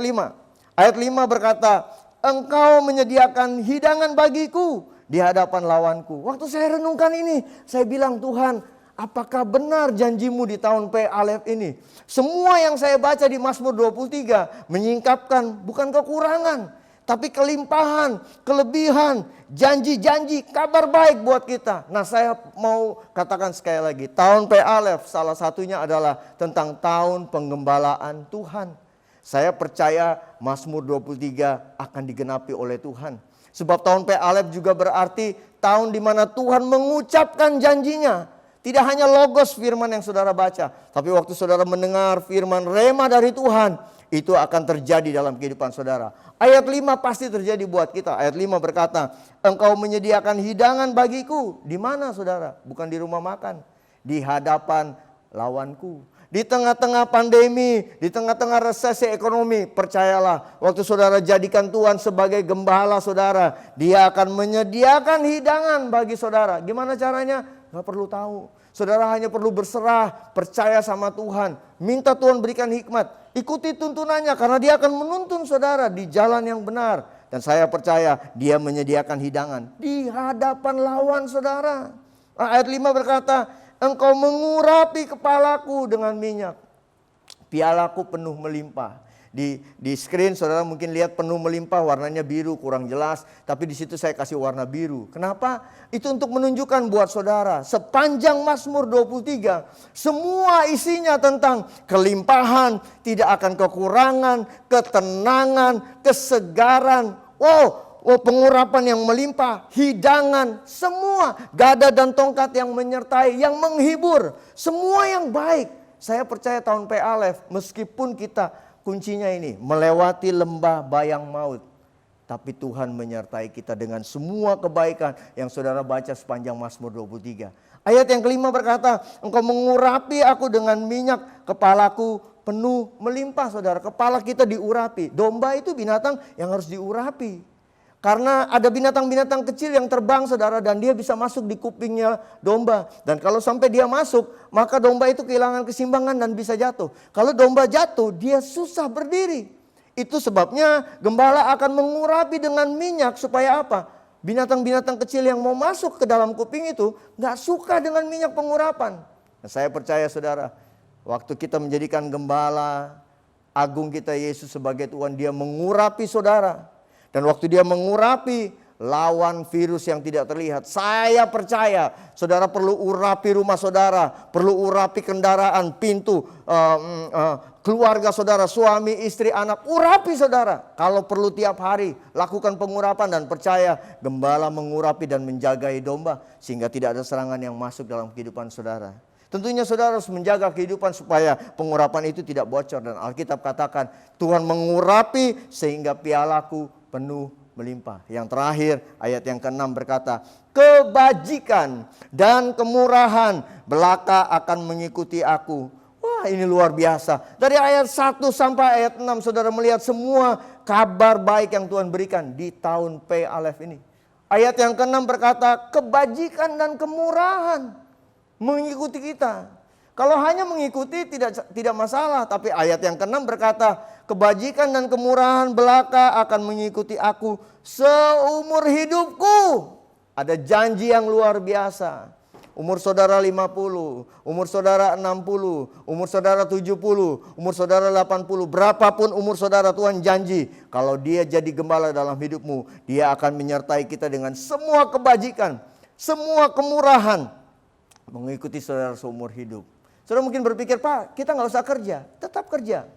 5 berkata, engkau menyediakan hidangan bagiku di hadapan lawanku. Waktu saya renungkan ini, saya bilang, Tuhan, apakah benar janjimu di tahun P Alef ini? Semua yang saya baca di Mazmur 23 menyingkapkan bukan kekurangan, tapi kelimpahan, kelebihan, janji-janji, kabar baik buat kita. Nah, saya mau katakan sekali lagi, tahun P Alef salah satunya adalah tentang tahun penggembalaan Tuhan. Saya percaya Mazmur 23 akan digenapi oleh Tuhan. Sebab tahun P Alef juga berarti tahun di mana Tuhan mengucapkan janjinya. Tidak hanya logos firman yang saudara baca, tapi waktu saudara mendengar firman rema dari Tuhan, itu akan terjadi dalam kehidupan saudara. Ayat 5 pasti terjadi buat kita. Ayat 5 berkata, engkau menyediakan hidangan bagiku. Di mana saudara? Bukan di rumah makan. Di hadapan lawanku. Di tengah-tengah pandemi, di tengah-tengah resesi ekonomi, percayalah, waktu saudara jadikan Tuhan sebagai gembala saudara, Dia akan menyediakan hidangan bagi saudara. Gimana caranya? Gak perlu tahu. Saudara hanya perlu berserah, percaya sama Tuhan. Minta Tuhan berikan hikmat. Ikuti tuntunannya karena Dia akan menuntun saudara di jalan yang benar. Dan saya percaya Dia menyediakan hidangan di hadapan lawan saudara. Ayat 5 berkata, engkau mengurapi kepalaku dengan minyak. Pialaku penuh melimpah. Di screen saudara mungkin lihat penuh melimpah, warnanya biru, kurang jelas. Tapi di situ saya kasih warna biru. Kenapa? Itu untuk menunjukkan buat saudara, sepanjang Mazmur 23, semua isinya tentang kelimpahan, tidak akan kekurangan, ketenangan, kesegaran. Pengurapan yang melimpah, hidangan, semua. Gada dan tongkat yang menyertai, yang menghibur. Semua yang baik. Saya percaya tahun P Alef, meskipun kita kuncinya ini, melewati lembah bayang maut. Tapi Tuhan menyertai kita dengan semua kebaikan yang saudara baca sepanjang Mazmur 23. Ayat yang kelima berkata, engkau mengurapi aku dengan minyak, kepalaku penuh melimpah saudara. Kepala kita diurapi. Domba itu binatang yang harus diurapi. Karena ada binatang-binatang kecil yang terbang saudara, dan dia bisa masuk di kupingnya domba. Dan kalau sampai dia masuk, maka domba itu kehilangan keseimbangan dan bisa jatuh. Kalau domba jatuh, dia susah berdiri. Itu sebabnya gembala akan mengurapi dengan minyak supaya apa? Binatang-binatang kecil yang mau masuk ke dalam kuping itu gak suka dengan minyak pengurapan. Nah, saya percaya saudara, waktu kita menjadikan gembala agung kita Yesus sebagai Tuhan, Dia mengurapi saudara. Dan waktu Dia mengurapi lawan virus yang tidak terlihat, saya percaya saudara perlu urapi rumah saudara, perlu urapi kendaraan, pintu, keluarga saudara, suami, istri, anak, urapi saudara. Kalau perlu tiap hari lakukan pengurapan, dan percaya gembala mengurapi dan menjagai domba sehingga tidak ada serangan yang masuk dalam kehidupan saudara. Tentunya saudara harus menjaga kehidupan supaya pengurapan itu tidak bocor, dan Alkitab katakan Tuhan mengurapi sehingga pialaku penuh melimpah. Yang terakhir ayat yang ke-6 berkata, kebajikan dan kemurahan belaka akan mengikuti aku. Wah, ini luar biasa. Dari ayat 1 sampai ayat 6 saudara melihat semua kabar baik yang Tuhan berikan di tahun P Alef ini. Ayat yang ke-6 berkata kebajikan dan kemurahan mengikuti kita. Kalau hanya mengikuti tidak masalah. Tapi ayat yang ke-6 berkata kebajikan dan kemurahan belaka akan mengikuti aku seumur hidupku. Ada janji yang luar biasa. Umur saudara 50, umur saudara 60, umur saudara 70, umur saudara 80. Berapapun umur saudara, Tuhan janji kalau dia jadi gembala dalam hidupmu, dia akan menyertai kita dengan semua kebajikan, semua kemurahan mengikuti saudara seumur hidup. Saudara mungkin berpikir, Pak, kita nggak usah kerja. Tetap kerja.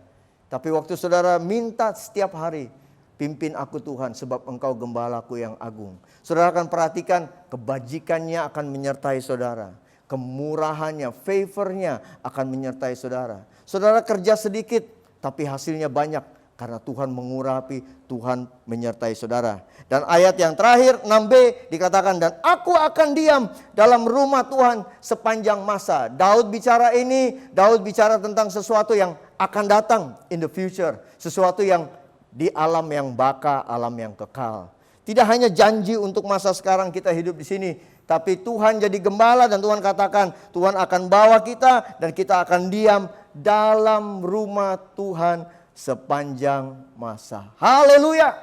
Tapi waktu saudara minta setiap hari, pimpin aku Tuhan sebab engkau gembalaku yang agung. Saudara akan perhatikan kebajikannya akan menyertai saudara. Kemurahannya, favornya akan menyertai saudara. Saudara kerja sedikit tapi hasilnya banyak. Karena Tuhan mengurapi, Tuhan menyertai saudara. Dan ayat yang terakhir 6b dikatakan dan aku akan diam dalam rumah Tuhan sepanjang masa. Daud bicara ini, Daud bicara tentang sesuatu yang akan datang in the future. Sesuatu yang di alam yang baka, alam yang kekal. Tidak hanya janji untuk masa sekarang kita hidup di sini, tapi Tuhan jadi gembala dan Tuhan katakan Tuhan akan bawa kita dan kita akan diam dalam rumah Tuhan sepanjang masa. Haleluya.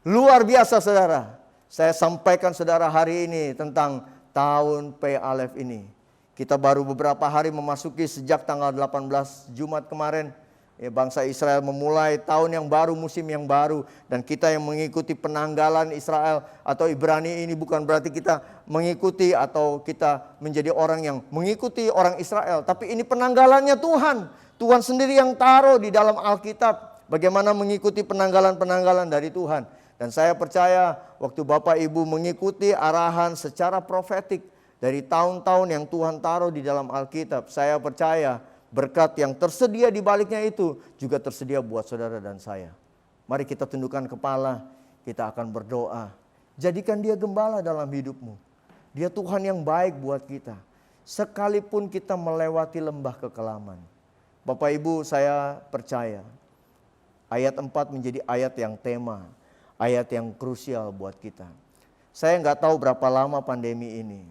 Luar biasa saudara. Saya sampaikan saudara hari ini tentang tahun P Alef ini. Kita baru beberapa hari memasuki sejak tanggal 18 Jumat kemarin. Bangsa Israel memulai tahun yang baru, musim yang baru. Dan kita yang mengikuti penanggalan Israel atau Ibrani ini bukan berarti kita mengikuti atau kita menjadi orang yang mengikuti orang Israel. Tapi ini penanggalannya Tuhan. Tuhan sendiri yang taruh di dalam Alkitab. Bagaimana mengikuti penanggalan-penanggalan dari Tuhan. Dan saya percaya waktu Bapak Ibu mengikuti arahan secara profetik dari tahun-tahun yang Tuhan taruh di dalam Alkitab. Saya percaya berkat yang tersedia di baliknya itu juga tersedia buat saudara dan saya. Mari kita tundukkan kepala, kita akan berdoa. Jadikan dia gembala dalam hidupmu. Dia Tuhan yang baik buat kita. Sekalipun kita melewati lembah kekelaman. Bapak Ibu, saya percaya ayat 4 menjadi ayat yang tema, ayat yang krusial buat kita. Saya nggak tahu berapa lama pandemi ini.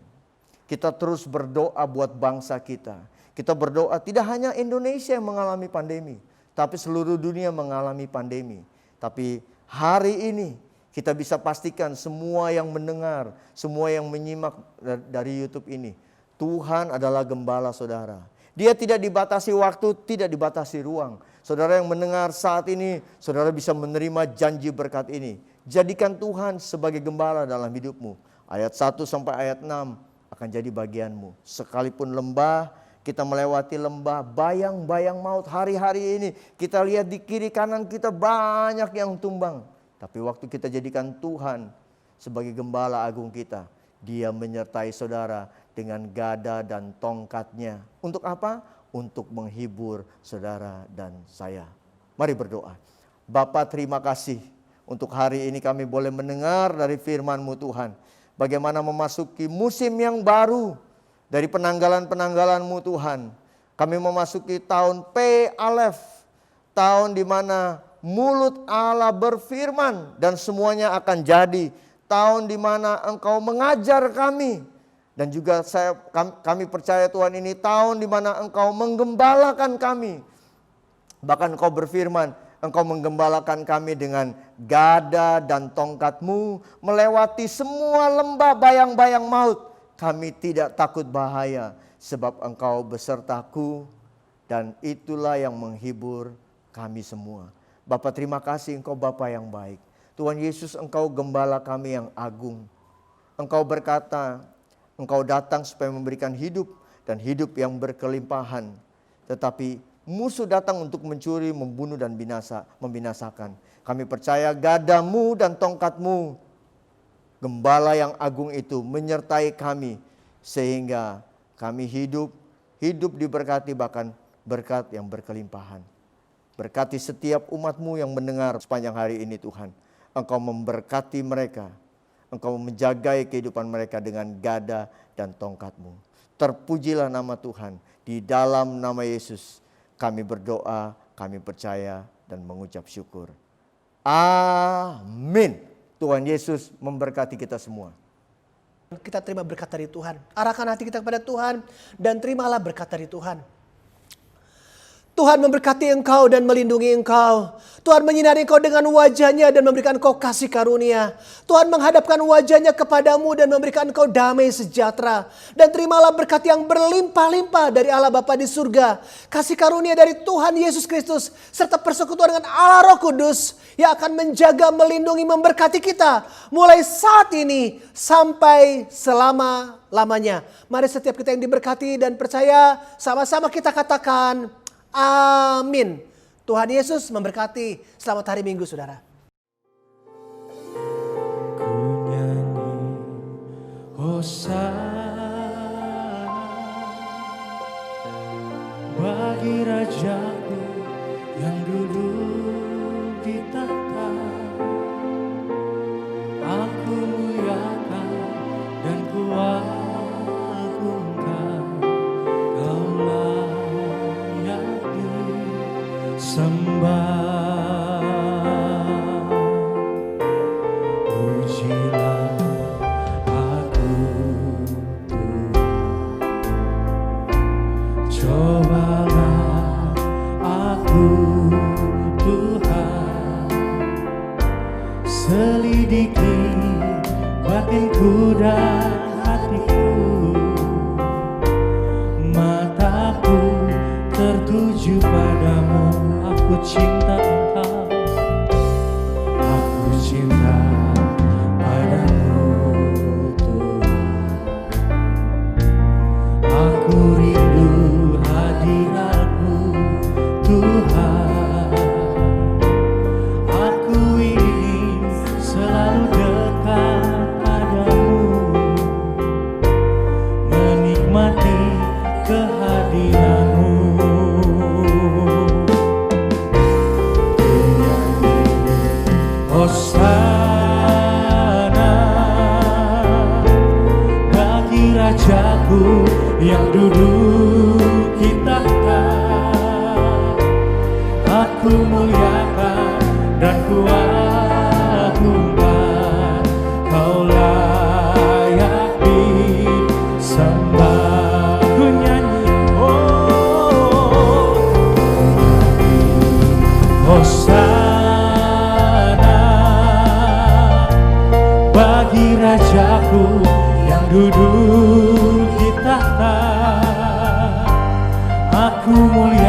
Kita terus berdoa buat bangsa kita. Kita berdoa tidak hanya Indonesia yang mengalami pandemi, tapi seluruh dunia mengalami pandemi. Tapi hari ini kita bisa pastikan semua yang mendengar, semua yang menyimak dari YouTube ini, Tuhan adalah gembala saudara. Dia tidak dibatasi waktu, tidak dibatasi ruang. Saudara yang mendengar saat ini, saudara bisa menerima janji berkat ini. Jadikan Tuhan sebagai gembala dalam hidupmu. Ayat 1 sampai ayat 6 akan jadi bagianmu. Sekalipun lembah, kita melewati lembah, bayang-bayang maut hari-hari ini. Kita lihat di kiri kanan kita banyak yang tumbang. Tapi waktu kita jadikan Tuhan sebagai gembala agung kita, Dia menyertai saudara dengan gada dan tongkatnya. Untuk apa? Untuk menghibur saudara dan saya. Mari berdoa. Bapa, terima kasih untuk hari ini kami boleh mendengar dari firman-Mu Tuhan. Bagaimana memasuki musim yang baru. Dari penanggalan-penanggalan-Mu Tuhan, kami memasuki tahun P Alef, tahun di mana mulut Allah berfirman dan semuanya akan jadi. Tahun di mana Engkau mengajar kami dan juga kami percaya Tuhan ini tahun di mana Engkau menggembalakan kami. Bahkan Engkau berfirman, Engkau menggembalakan kami dengan gada dan tongkat-Mu melewati semua lembah bayang-bayang maut. Kami tidak takut bahaya sebab Engkau besertaku dan itulah yang menghibur kami semua. Bapa, terima kasih Engkau Bapa yang baik. Tuhan Yesus, Engkau gembala kami yang agung. Engkau berkata, Engkau datang supaya memberikan hidup dan hidup yang berkelimpahan. Tetapi musuh datang untuk mencuri, membunuh dan membinasakan. Kami percaya gadamu dan tongkatmu, gembala yang agung itu menyertai kami sehingga kami hidup diberkati bahkan berkat yang berkelimpahan. Berkati setiap umat-Mu yang mendengar sepanjang hari ini Tuhan. Engkau memberkati mereka. Engkau menjagai kehidupan mereka dengan gada dan tongkat-Mu. Terpujilah nama Tuhan. Di dalam nama Yesus Kami berdoa, kami percaya dan mengucap syukur. Amin. Tuhan Yesus memberkati kita semua. Kita terima berkat dari Tuhan. Arahkan hati kita kepada Tuhan dan terimalah berkat dari Tuhan. Tuhan memberkati engkau dan melindungi engkau. Tuhan menyinari engkau dengan wajahnya dan memberikan engkau kasih karunia. Tuhan menghadapkan wajahnya kepadamu dan memberikan engkau damai sejahtera. Dan terimalah berkat yang berlimpah-limpah dari Allah Bapa di surga. Kasih karunia dari Tuhan Yesus Kristus serta persekutuan dengan Allah Roh Kudus yang akan menjaga, melindungi, memberkati kita mulai saat ini sampai selama-lamanya. Mari setiap kita yang diberkati dan percaya, sama-sama kita katakan amin. Tuhan Yesus memberkati. Selamat hari Minggu, saudara. Ku nyanyi Hosana bagi Rajaku yang duduk di tahta. Aku muliakan dan kuagungkan, Kau layak disembah. Pujilah aku Tuhan, cobalah aku Tuhan, selidiki batinku dan hatiku. Mataku tertuju padamu, aku cinta Engkau, aku cinta padamu Tuhan. Aku rindu hadirat-Mu Tuhan. Aku ingin selalu dekat padamu, menikmati kehadiran-Mu. Hosana bagi Rajaku yang duduk di tahta. Aku muliakan dan kuagungkan, Kau layak disembah. Ku nyanyi Hosana bagi Rajaku yang duduk di tahta. Aku mulia